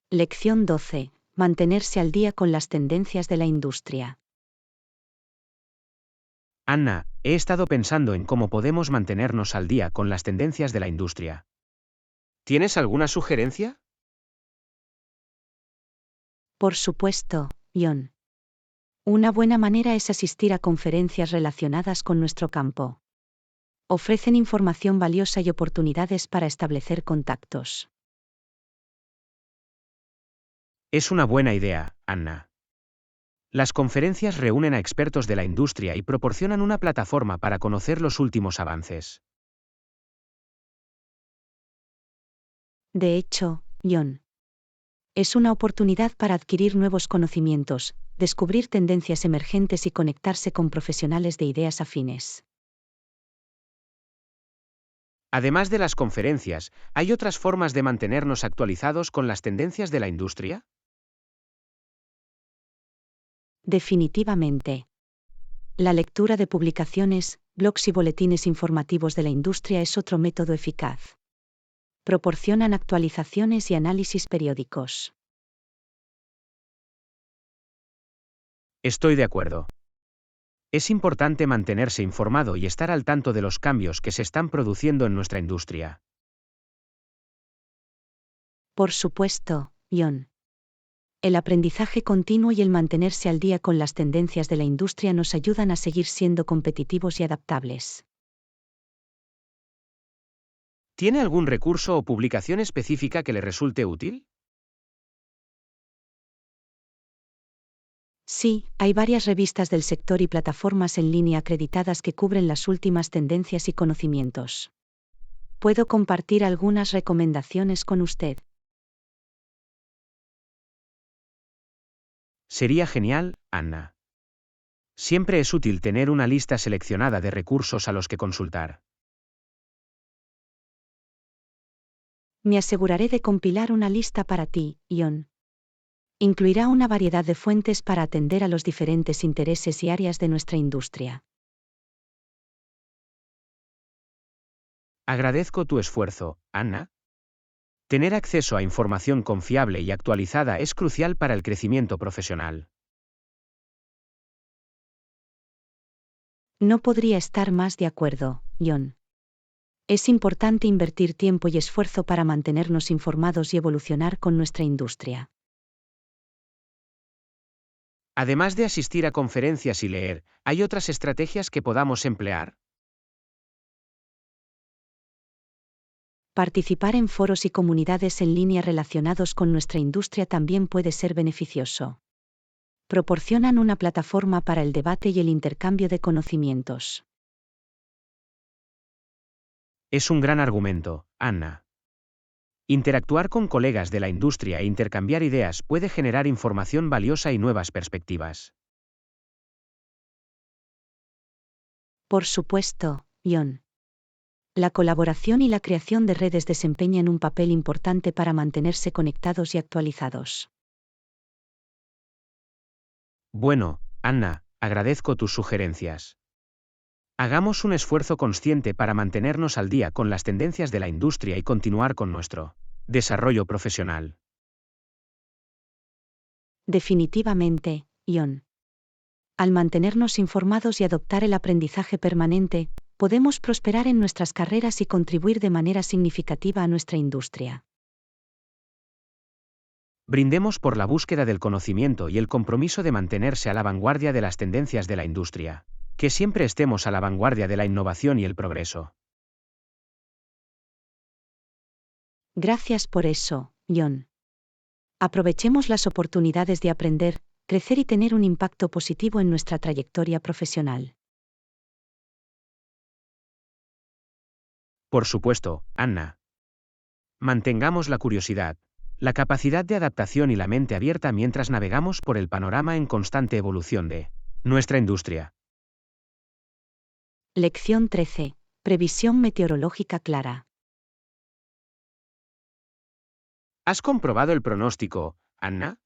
Lección 12. Mantenerse al día con las tendencias de la industria. Anna, he estado pensando en cómo podemos mantenernos al día con las tendencias de la industria. ¿Tienes alguna sugerencia? Por supuesto, John. Una buena manera es asistir a conferencias relacionadas con nuestro campo. Ofrecen información valiosa y oportunidades para establecer contactos. Es una buena idea, Anna. Las conferencias reúnen a expertos de la industria y proporcionan una plataforma para conocer los últimos avances. De hecho, John, es una oportunidad para adquirir nuevos conocimientos, descubrir tendencias emergentes y conectarse con profesionales de ideas afines. Además de las conferencias, ¿hay otras formas de mantenernos actualizados con las tendencias de la industria? Definitivamente. La lectura de publicaciones, blogs y boletines informativos de la industria es otro método eficaz. Proporcionan actualizaciones y análisis periódicos. Estoy de acuerdo. Es importante mantenerse informado y estar al tanto de los cambios que se están produciendo en nuestra industria. Por supuesto, John. El aprendizaje continuo y el mantenerse al día con las tendencias de la industria nos ayudan a seguir siendo competitivos y adaptables. ¿Tiene algún recurso o publicación específica que le resulte útil? Sí, hay varias revistas del sector y plataformas en línea acreditadas que cubren las últimas tendencias y conocimientos. Puedo compartir algunas recomendaciones con usted. Sería genial, Anna. Siempre es útil tener una lista seleccionada de recursos a los que consultar. Me aseguraré de compilar una lista para ti, John. Incluirá una variedad de fuentes para atender a los diferentes intereses y áreas de nuestra industria. Agradezco tu esfuerzo, Anna. Tener acceso a información confiable y actualizada es crucial para el crecimiento profesional. No podría estar más de acuerdo, John. Es importante invertir tiempo y esfuerzo para mantenernos informados y evolucionar con nuestra industria. Además de asistir a conferencias y leer, ¿hay otras estrategias que podamos emplear? Participar en foros y comunidades en línea relacionados con nuestra industria también puede ser beneficioso. Proporcionan una plataforma para el debate y el intercambio de conocimientos. Es un gran argumento, Anna. Interactuar con colegas de la industria e intercambiar ideas puede generar información valiosa y nuevas perspectivas. Por supuesto, John. La colaboración y la creación de redes desempeñan un papel importante para mantenerse conectados y actualizados. Bueno, Anna, agradezco tus sugerencias. Hagamos un esfuerzo consciente para mantenernos al día con las tendencias de la industria y continuar con nuestro desarrollo profesional. Definitivamente, John. Al mantenernos informados y adoptar el aprendizaje permanente, podemos prosperar en nuestras carreras y contribuir de manera significativa a nuestra industria. Brindemos por la búsqueda del conocimiento y el compromiso de mantenerse a la vanguardia de las tendencias de la industria. Que siempre estemos a la vanguardia de la innovación y el progreso. Gracias por eso, John. Aprovechemos las oportunidades de aprender, crecer y tener un impacto positivo en nuestra trayectoria profesional. Por supuesto, Anna. Mantengamos la curiosidad, la capacidad de adaptación y la mente abierta mientras navegamos por el panorama en constante evolución de nuestra industria. Lección 13. Previsión meteorológica clara. ¿Has comprobado el pronóstico, Anna?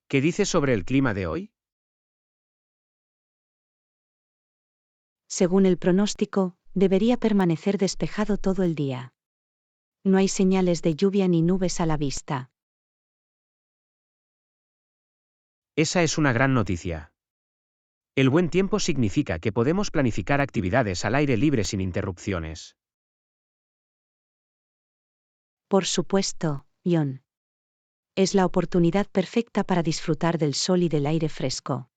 ¿Qué dice sobre el clima de hoy? Según el pronóstico, debería permanecer despejado todo el día. No hay señales de lluvia ni nubes a la vista. Esa es una gran noticia. El buen tiempo significa que podemos planificar actividades al aire libre sin interrupciones. Por supuesto, John. Es la oportunidad perfecta para disfrutar del sol y del aire fresco.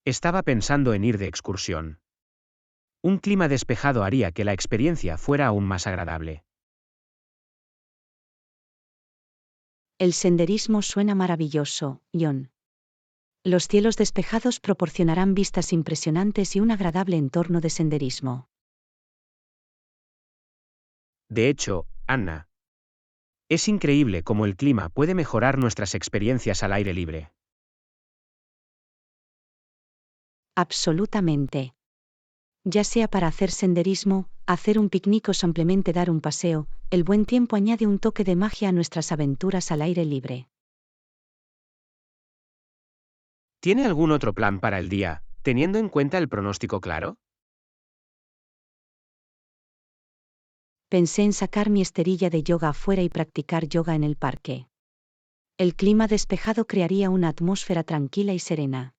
Estaba pensando en ir de excursión. Un clima despejado haría que la experiencia fuera aún más agradable. El senderismo suena maravilloso, John. Los cielos despejados proporcionarán vistas impresionantes y un agradable entorno de senderismo. De hecho, Anna, es increíble cómo el clima puede mejorar nuestras experiencias al aire libre. Absolutamente. Ya sea para hacer senderismo, hacer un picnic o simplemente dar un paseo, el buen tiempo añade un toque de magia a nuestras aventuras al aire libre. ¿Tiene algún otro plan para el día, teniendo en cuenta el pronóstico claro? Pensé en sacar mi esterilla de yoga afuera y practicar yoga en el parque. El clima despejado crearía una atmósfera tranquila y serena.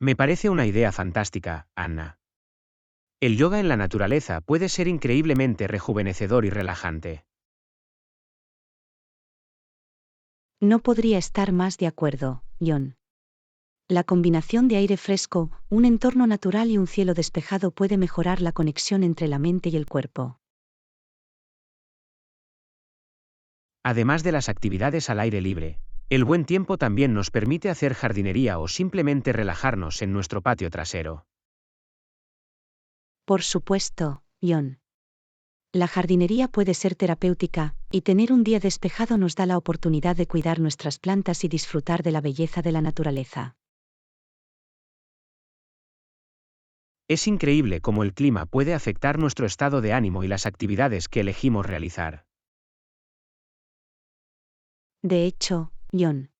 Me parece una idea fantástica, Anna. El yoga en la naturaleza puede ser increíblemente rejuvenecedor y relajante. No podría estar más de acuerdo, John. La combinación de aire fresco, un entorno natural y un cielo despejado puede mejorar la conexión entre la mente y el cuerpo. Además de las actividades al aire libre, el buen tiempo también nos permite hacer jardinería o simplemente relajarnos en nuestro patio trasero. Por supuesto, John. La jardinería puede ser terapéutica, y tener un día despejado nos da la oportunidad de cuidar nuestras plantas y disfrutar de la belleza de la naturaleza. Es increíble cómo el clima puede afectar nuestro estado de ánimo y las actividades que elegimos realizar. De hecho, John.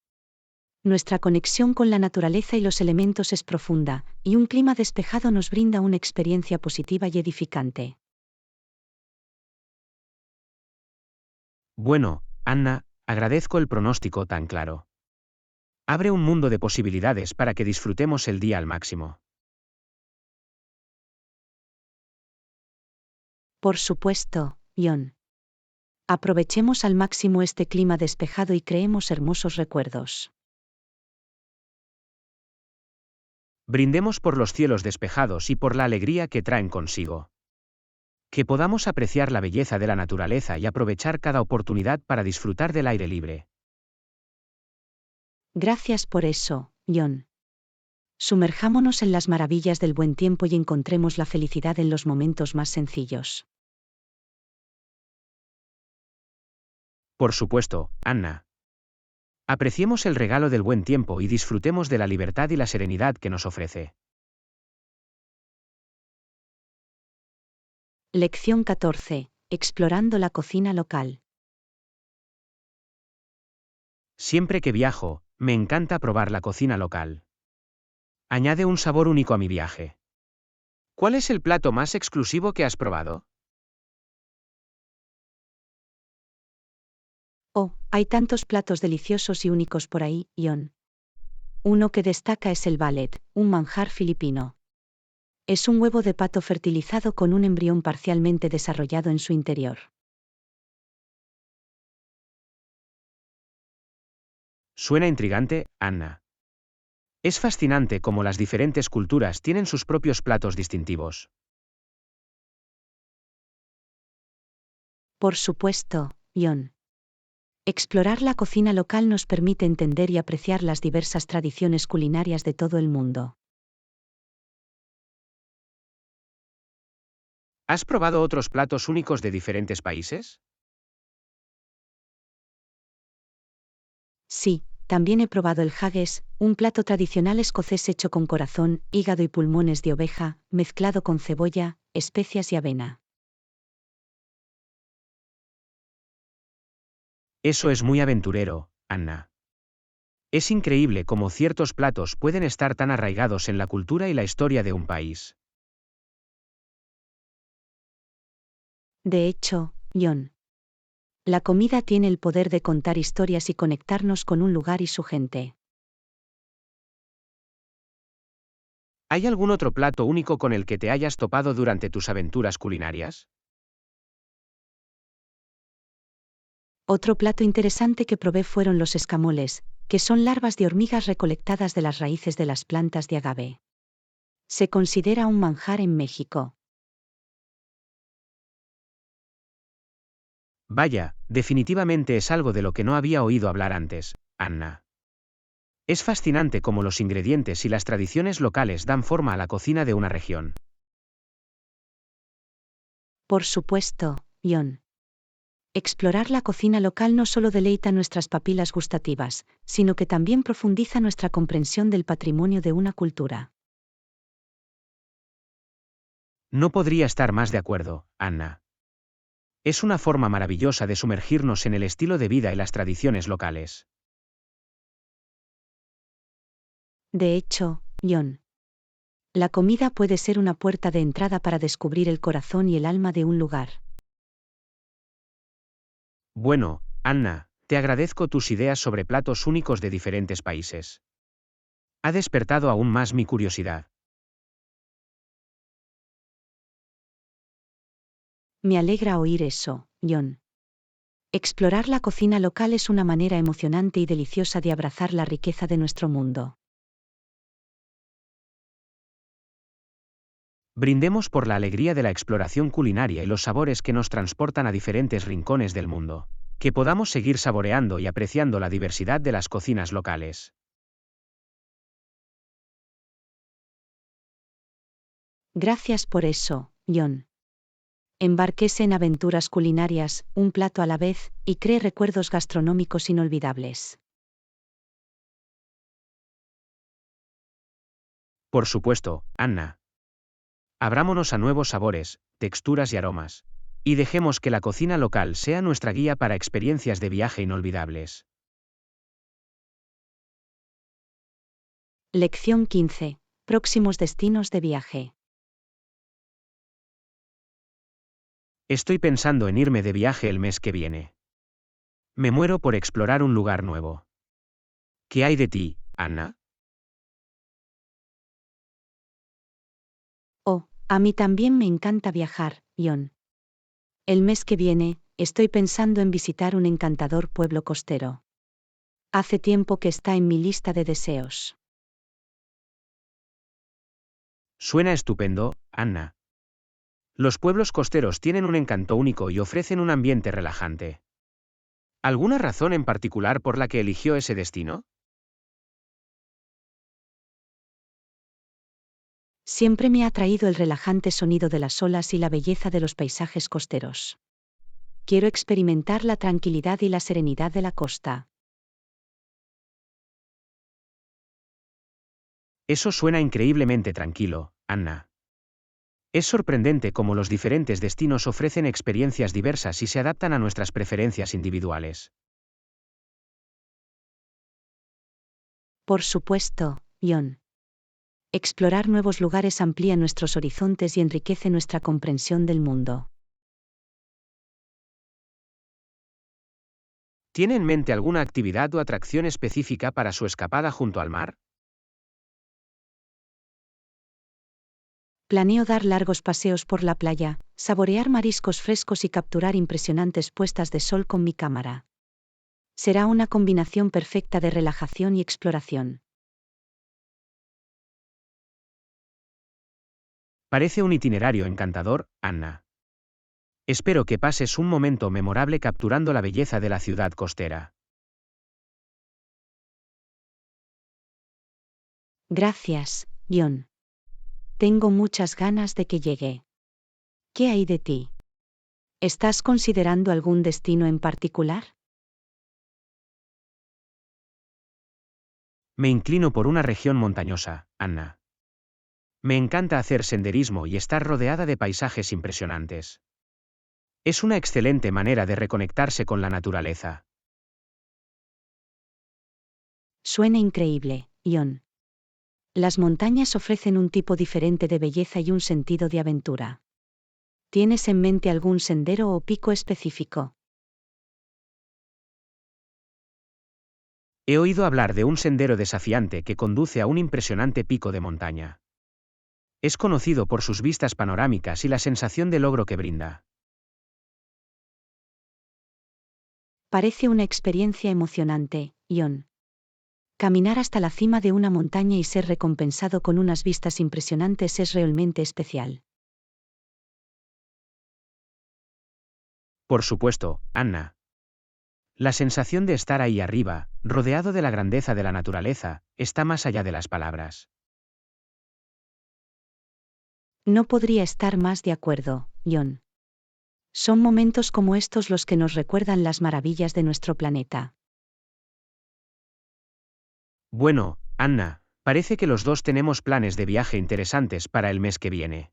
Nuestra conexión con la naturaleza y los elementos es profunda, y un clima despejado nos brinda una experiencia positiva y edificante. Bueno, Anna, agradezco el pronóstico tan claro. Abre un mundo de posibilidades para que disfrutemos el día al máximo. Por supuesto, John. Aprovechemos al máximo este clima despejado y creemos hermosos recuerdos. Brindemos por los cielos despejados y por la alegría que traen consigo. Que podamos apreciar la belleza de la naturaleza y aprovechar cada oportunidad para disfrutar del aire libre. Gracias por eso, John. Sumerjámonos en las maravillas del buen tiempo y encontremos la felicidad en los momentos más sencillos. Por supuesto, Anna. Apreciemos el regalo del buen tiempo y disfrutemos de la libertad y la serenidad que nos ofrece. Lección 14. Explorando la cocina local. Siempre que viajo, me encanta probar la cocina local. Añade un sabor único a mi viaje. ¿Cuál es el plato más exclusivo que has probado? Oh, hay tantos platos deliciosos y únicos por ahí, John. Uno que destaca es el ballet, un manjar filipino. Es un huevo de pato fertilizado con un embrión parcialmente desarrollado en su interior. Suena intrigante, Anna. Es fascinante cómo las diferentes culturas tienen sus propios platos distintivos. Por supuesto, John. Explorar la cocina local nos permite entender y apreciar las diversas tradiciones culinarias de todo el mundo. ¿Has probado otros platos únicos de diferentes países? Sí, también he probado el haggis, un plato tradicional escocés hecho con corazón, hígado y pulmones de oveja, mezclado con cebolla, especias y avena. Eso es muy aventurero, Anna. Es increíble cómo ciertos platos pueden estar tan arraigados en la cultura y la historia de un país. De hecho, John, la comida tiene el poder de contar historias y conectarnos con un lugar y su gente. ¿Hay algún otro plato único con el que te hayas topado durante tus aventuras culinarias? Otro plato interesante que probé fueron los escamoles, que son larvas de hormigas recolectadas de las raíces de las plantas de agave. Se considera un manjar en México. Vaya, definitivamente es algo de lo que no había oído hablar antes, Anna. Es fascinante cómo los ingredientes y las tradiciones locales dan forma a la cocina de una región. Por supuesto, John. Explorar la cocina local no solo deleita nuestras papilas gustativas, sino que también profundiza nuestra comprensión del patrimonio de una cultura. No podría estar más de acuerdo, Anna. Es una forma maravillosa de sumergirnos en el estilo de vida y las tradiciones locales. De hecho, John, la comida puede ser una puerta de entrada para descubrir el corazón y el alma de un lugar. Bueno, Anna, te agradezco tus ideas sobre platos únicos de diferentes países. Ha despertado aún más mi curiosidad. Me alegra oír eso, John. Explorar la cocina local es una manera emocionante y deliciosa de abrazar la riqueza de nuestro mundo. Brindemos por la alegría de la exploración culinaria y los sabores que nos transportan a diferentes rincones del mundo. Que podamos seguir saboreando y apreciando la diversidad de las cocinas locales. Gracias por eso, John. Embarquese en aventuras culinarias, un plato a la vez, y cree recuerdos gastronómicos inolvidables. Por supuesto, Anna. Abrámonos a nuevos sabores, texturas y aromas. Y dejemos que la cocina local sea nuestra guía para experiencias de viaje inolvidables. Lección 15. Próximos destinos de viaje. Estoy pensando en irme de viaje el mes que viene. Me muero por explorar un lugar nuevo. ¿Qué hay de ti, Anna? Oh, a mí también me encanta viajar, John. El mes que viene, estoy pensando en visitar un encantador pueblo costero. Hace tiempo que está en mi lista de deseos. Suena estupendo, Anna. Los pueblos costeros tienen un encanto único y ofrecen un ambiente relajante. ¿Alguna razón en particular por la que eligió ese destino? Siempre me ha atraído el relajante sonido de las olas y la belleza de los paisajes costeros. Quiero experimentar la tranquilidad y la serenidad de la costa. Eso suena increíblemente tranquilo, Anna. Es sorprendente cómo los diferentes destinos ofrecen experiencias diversas y se adaptan a nuestras preferencias individuales. Por supuesto, John. Explorar nuevos lugares amplía nuestros horizontes y enriquece nuestra comprensión del mundo. ¿Tiene en mente alguna actividad o atracción específica para su escapada junto al mar? Planeo dar largos paseos por la playa, saborear mariscos frescos y capturar impresionantes puestas de sol con mi cámara. Será una combinación perfecta de relajación y exploración. Parece un itinerario encantador, Anna. Espero que pases un momento memorable capturando la belleza de la ciudad costera. Gracias, John. Tengo muchas ganas de que llegue. ¿Qué hay de ti? ¿Estás considerando algún destino en particular? Me inclino por una región montañosa, Anna. Me encanta hacer senderismo y estar rodeada de paisajes impresionantes. Es una excelente manera de reconectarse con la naturaleza. Suena increíble, Ion. Las montañas ofrecen un tipo diferente de belleza y un sentido de aventura. ¿Tienes en mente algún sendero o pico específico? He oído hablar de un sendero desafiante que conduce a un impresionante pico de montaña. Es conocido por sus vistas panorámicas y la sensación de logro que brinda. Parece una experiencia emocionante, Ion. Caminar hasta la cima de una montaña y ser recompensado con unas vistas impresionantes es realmente especial. Por supuesto, Anna. La sensación de estar ahí arriba, rodeado de la grandeza de la naturaleza, está más allá de las palabras. No podría estar más de acuerdo, Ion. Son momentos como estos los que nos recuerdan las maravillas de nuestro planeta. Bueno, Anna, parece que los dos tenemos planes de viaje interesantes para el mes que viene.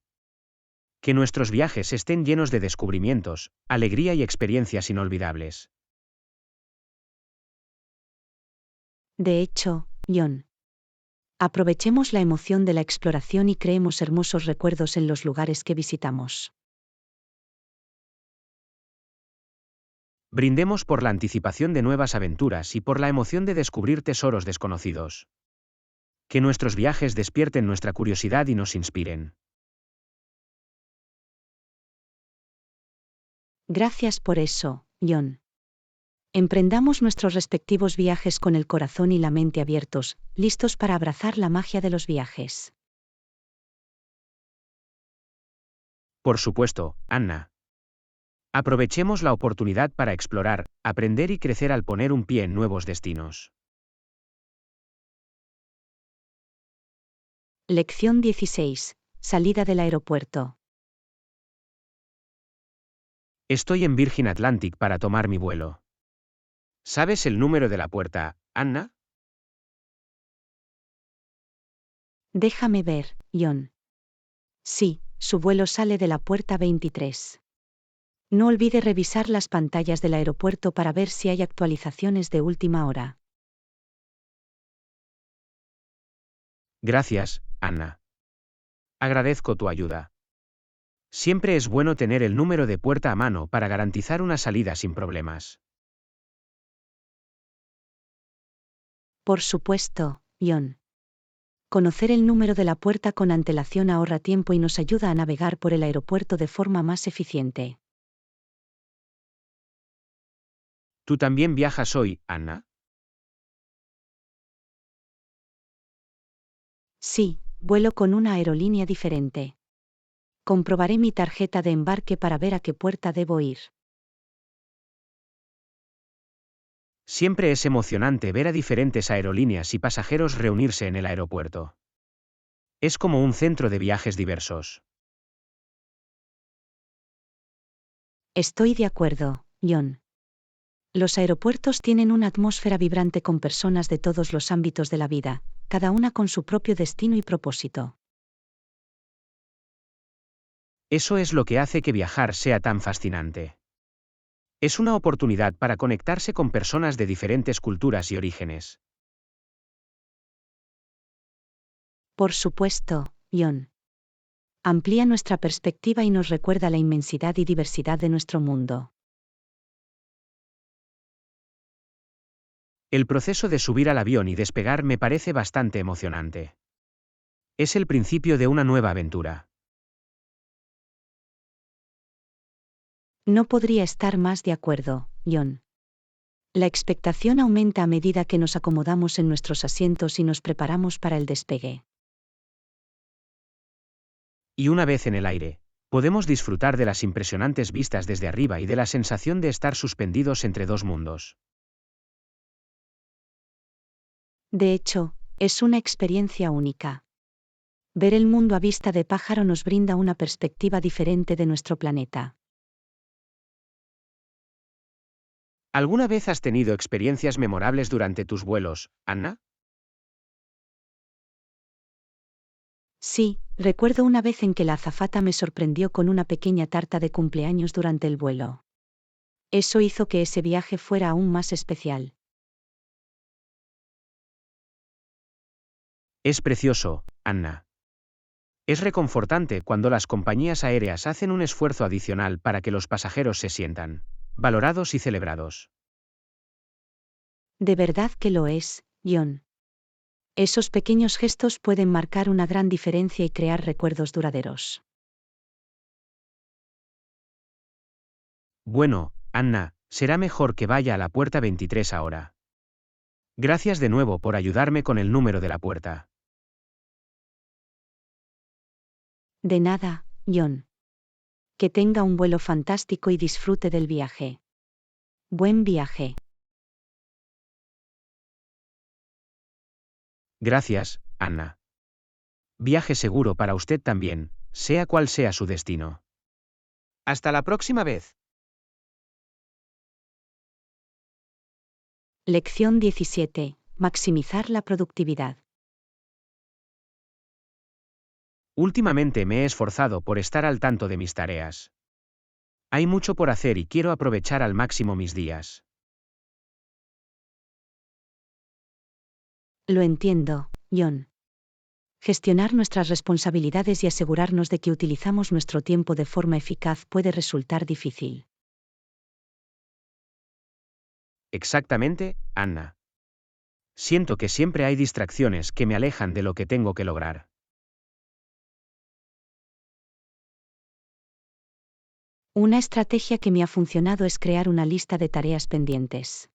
Que nuestros viajes estén llenos de descubrimientos, alegría y experiencias inolvidables. De hecho, Ion. Aprovechemos la emoción de la exploración y creemos hermosos recuerdos en los lugares que visitamos. Brindemos por la anticipación de nuevas aventuras y por la emoción de descubrir tesoros desconocidos. Que nuestros viajes despierten nuestra curiosidad y nos inspiren. Gracias por eso, Ion. Emprendamos nuestros respectivos viajes con el corazón y la mente abiertos, listos para abrazar la magia de los viajes. Por supuesto, Anna. Aprovechemos la oportunidad para explorar, aprender y crecer al poner un pie en nuevos destinos. Lección 16. Salida del aeropuerto. Estoy en Virgin Atlantic para tomar mi vuelo. ¿Sabes el número de la puerta, Anna? Déjame ver, Ion. Sí, su vuelo sale de la puerta 23. No olvide revisar las pantallas del aeropuerto para ver si hay actualizaciones de última hora. Gracias, Anna. Agradezco tu ayuda. Siempre es bueno tener el número de puerta a mano para garantizar una salida sin problemas. Por supuesto, Ion. Conocer el número de la puerta con antelación ahorra tiempo y nos ayuda a navegar por el aeropuerto de forma más eficiente. ¿Tú también viajas hoy, Anna? Sí, vuelo con una aerolínea diferente. Comprobaré mi tarjeta de embarque para ver a qué puerta debo ir. Siempre es emocionante ver a diferentes aerolíneas y pasajeros reunirse en el aeropuerto. Es como un centro de viajes diversos. Estoy de acuerdo, Ion. Los aeropuertos tienen una atmósfera vibrante con personas de todos los ámbitos de la vida, cada una con su propio destino y propósito. Eso es lo que hace que viajar sea tan fascinante. Es una oportunidad para conectarse con personas de diferentes culturas y orígenes. Por supuesto, Ion. Amplía nuestra perspectiva y nos recuerda la inmensidad y diversidad de nuestro mundo. El proceso de subir al avión y despegar me parece bastante emocionante. Es el principio de una nueva aventura. No podría estar más de acuerdo, Ion. La expectación aumenta a medida que nos acomodamos en nuestros asientos y nos preparamos para el despegue. Y una vez en el aire, podemos disfrutar de las impresionantes vistas desde arriba y de la sensación de estar suspendidos entre dos mundos. De hecho, es una experiencia única. Ver el mundo a vista de pájaro nos brinda una perspectiva diferente de nuestro planeta. ¿Alguna vez has tenido experiencias memorables durante tus vuelos, Anna? Sí, recuerdo una vez en que la azafata me sorprendió con una pequeña tarta de cumpleaños durante el vuelo. Eso hizo que ese viaje fuera aún más especial. Es precioso, Anna. Es reconfortante cuando las compañías aéreas hacen un esfuerzo adicional para que los pasajeros se sientan valorados y celebrados. De verdad que lo es, John. Esos pequeños gestos pueden marcar una gran diferencia y crear recuerdos duraderos. Bueno, Anna, será mejor que vaya a la puerta 23 ahora. Gracias de nuevo por ayudarme con el número de la puerta. De nada, John. Que tenga un vuelo fantástico y disfrute del viaje. Buen viaje. Gracias, Anna. Viaje seguro para usted también, sea cual sea su destino. Hasta la próxima vez. Lección 17. Maximizar la productividad. Últimamente me he esforzado por estar al tanto de mis tareas. Hay mucho por hacer y quiero aprovechar al máximo mis días. Lo entiendo, John. Gestionar nuestras responsabilidades y asegurarnos de que utilizamos nuestro tiempo de forma eficaz puede resultar difícil. Exactamente, Anna. Siento que siempre hay distracciones que me alejan de lo que tengo que lograr. Una estrategia que me ha funcionado es crear una lista de tareas pendientes.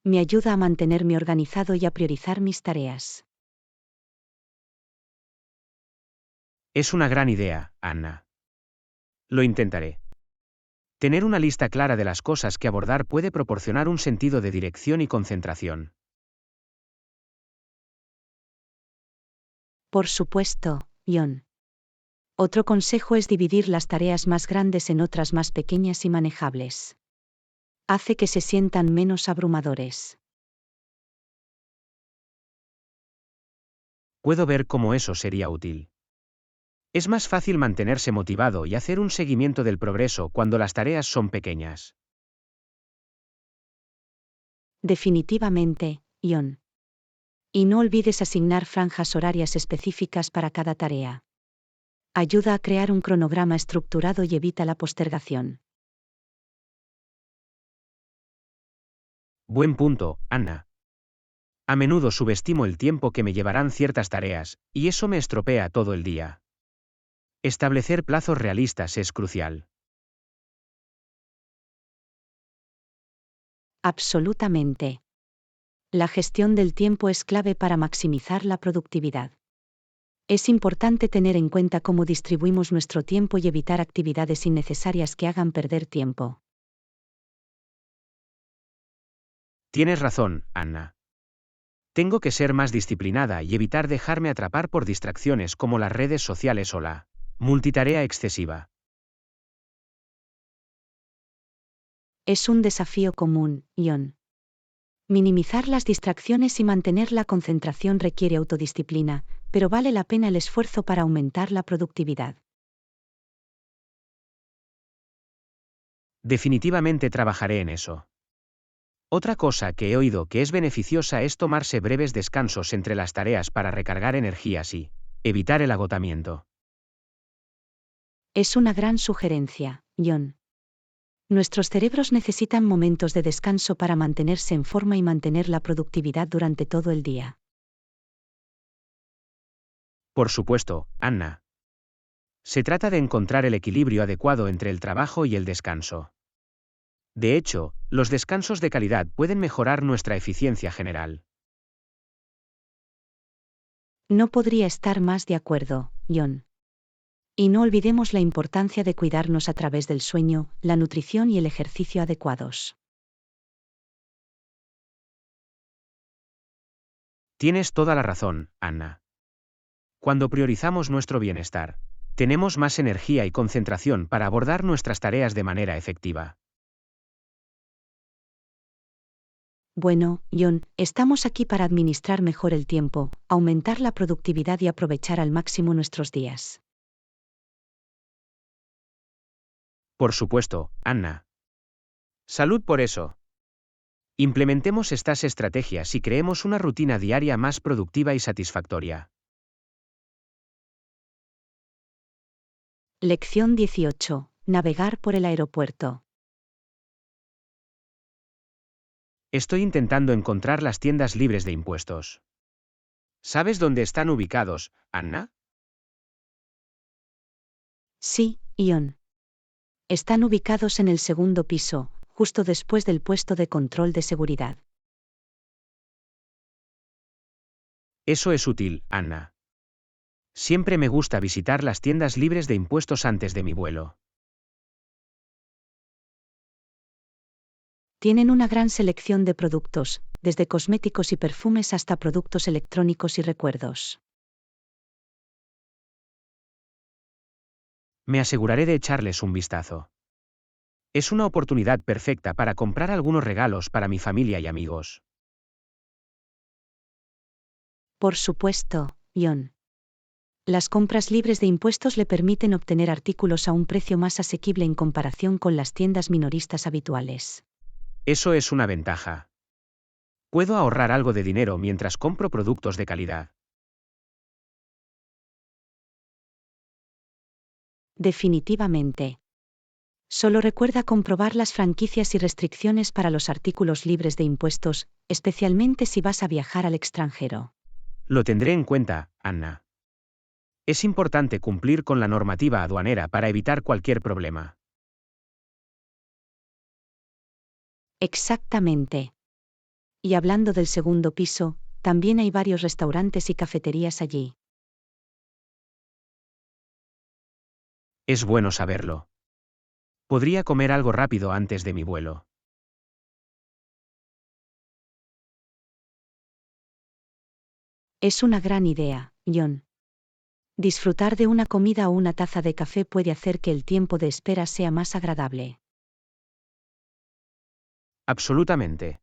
Me ayuda a mantenerme organizado y a priorizar mis tareas. Es una gran idea, Anna. Lo intentaré. Tener una lista clara de las cosas que abordar puede proporcionar un sentido de dirección y concentración. Por supuesto, John. Otro consejo es dividir las tareas más grandes en otras más pequeñas y manejables. Hace que se sientan menos abrumadores. Puedo ver cómo eso sería útil. Es más fácil mantenerse motivado y hacer un seguimiento del progreso cuando las tareas son pequeñas. Definitivamente, John. Y no olvides asignar franjas horarias específicas para cada tarea. Ayuda a crear un cronograma estructurado y evita la postergación. Buen punto, Anna. A menudo subestimo el tiempo que me llevarán ciertas tareas, y eso me estropea todo el día. Establecer plazos realistas es crucial. Absolutamente. La gestión del tiempo es clave para maximizar la productividad. Es importante tener en cuenta cómo distribuimos nuestro tiempo y evitar actividades innecesarias que hagan perder tiempo. Tienes razón, Anna. Tengo que ser más disciplinada y evitar dejarme atrapar por distracciones como las redes sociales o la multitarea excesiva. Es un desafío común, John. Minimizar las distracciones y mantener la concentración requiere autodisciplina, pero vale la pena el esfuerzo para aumentar la productividad. Definitivamente trabajaré en eso. Otra cosa que he oído que es beneficiosa es tomarse breves descansos entre las tareas para recargar energías y evitar el agotamiento. Es una gran sugerencia, John. Nuestros cerebros necesitan momentos de descanso para mantenerse en forma y mantener la productividad durante todo el día. Por supuesto, Anna. Se trata de encontrar el equilibrio adecuado entre el trabajo y el descanso. De hecho, los descansos de calidad pueden mejorar nuestra eficiencia general. No podría estar más de acuerdo, John. Y no olvidemos la importancia de cuidarnos a través del sueño, la nutrición y el ejercicio adecuados. Tienes toda la razón, Anna. Cuando priorizamos nuestro bienestar, tenemos más energía y concentración para abordar nuestras tareas de manera efectiva. Bueno, John, estamos aquí para administrar mejor el tiempo, aumentar la productividad y aprovechar al máximo nuestros días. Por supuesto, Anna. Salud por eso. Implementemos estas estrategias y creemos una rutina diaria más productiva y satisfactoria. Lección 18. Navegar por el aeropuerto. Estoy intentando encontrar las tiendas libres de impuestos. ¿Sabes dónde están ubicados, Anna? Sí, John. Están ubicados en el segundo piso, justo después del puesto de control de seguridad. Eso es útil, Anna. Siempre me gusta visitar las tiendas libres de impuestos antes de mi vuelo. Tienen una gran selección de productos, desde cosméticos y perfumes hasta productos electrónicos y recuerdos. Me aseguraré de echarles un vistazo. Es una oportunidad perfecta para comprar algunos regalos para mi familia y amigos. Por supuesto, John. Las compras libres de impuestos le permiten obtener artículos a un precio más asequible en comparación con las tiendas minoristas habituales. Eso es una ventaja. Puedo ahorrar algo de dinero mientras compro productos de calidad. Definitivamente. Solo recuerda comprobar las franquicias y restricciones para los artículos libres de impuestos, especialmente si vas a viajar al extranjero. Lo tendré en cuenta, Anna. Es importante cumplir con la normativa aduanera para evitar cualquier problema. Exactamente. Y hablando del segundo piso, también hay varios restaurantes y cafeterías allí. Es bueno saberlo. Podría comer algo rápido antes de mi vuelo. Es una gran idea, John. Disfrutar de una comida o una taza de café puede hacer que el tiempo de espera sea más agradable. Absolutamente.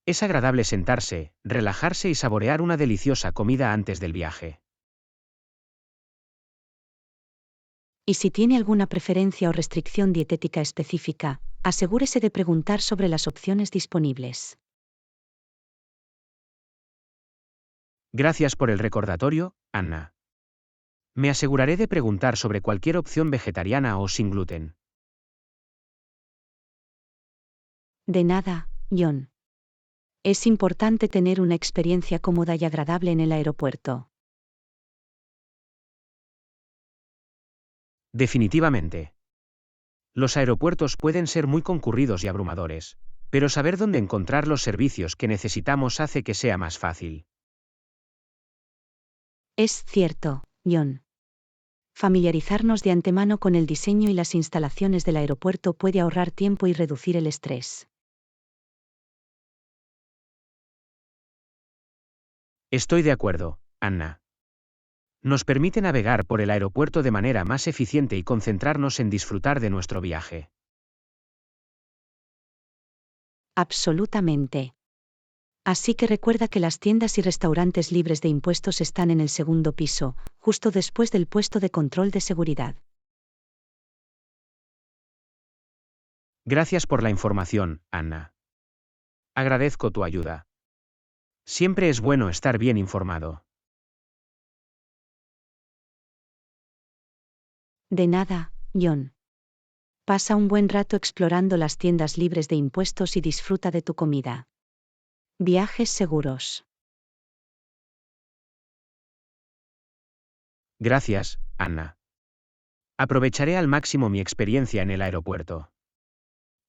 Es agradable sentarse, relajarse y saborear una deliciosa comida antes del viaje. Y si tiene alguna preferencia o restricción dietética específica, asegúrese de preguntar sobre las opciones disponibles. Gracias por el recordatorio, Anna. Me aseguraré de preguntar sobre cualquier opción vegetariana o sin gluten. De nada, John. Es importante tener una experiencia cómoda y agradable en el aeropuerto. Definitivamente. Los aeropuertos pueden ser muy concurridos y abrumadores, pero saber dónde encontrar los servicios que necesitamos hace que sea más fácil. Es cierto, John. Familiarizarnos de antemano con el diseño y las instalaciones del aeropuerto puede ahorrar tiempo y reducir el estrés. Estoy de acuerdo, Anna. Nos permite navegar por el aeropuerto de manera más eficiente y concentrarnos en disfrutar de nuestro viaje. Absolutamente. Así que recuerda que las tiendas y restaurantes libres de impuestos están en el segundo piso, justo después del puesto de control de seguridad. Gracias por la información, Anna. Agradezco tu ayuda. Siempre es bueno estar bien informado. De nada, John. Pasa un buen rato explorando las tiendas libres de impuestos y disfruta de tu comida. Viajes seguros. Gracias, Anna. Aprovecharé al máximo mi experiencia en el aeropuerto.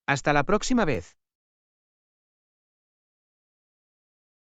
Hasta la próxima vez.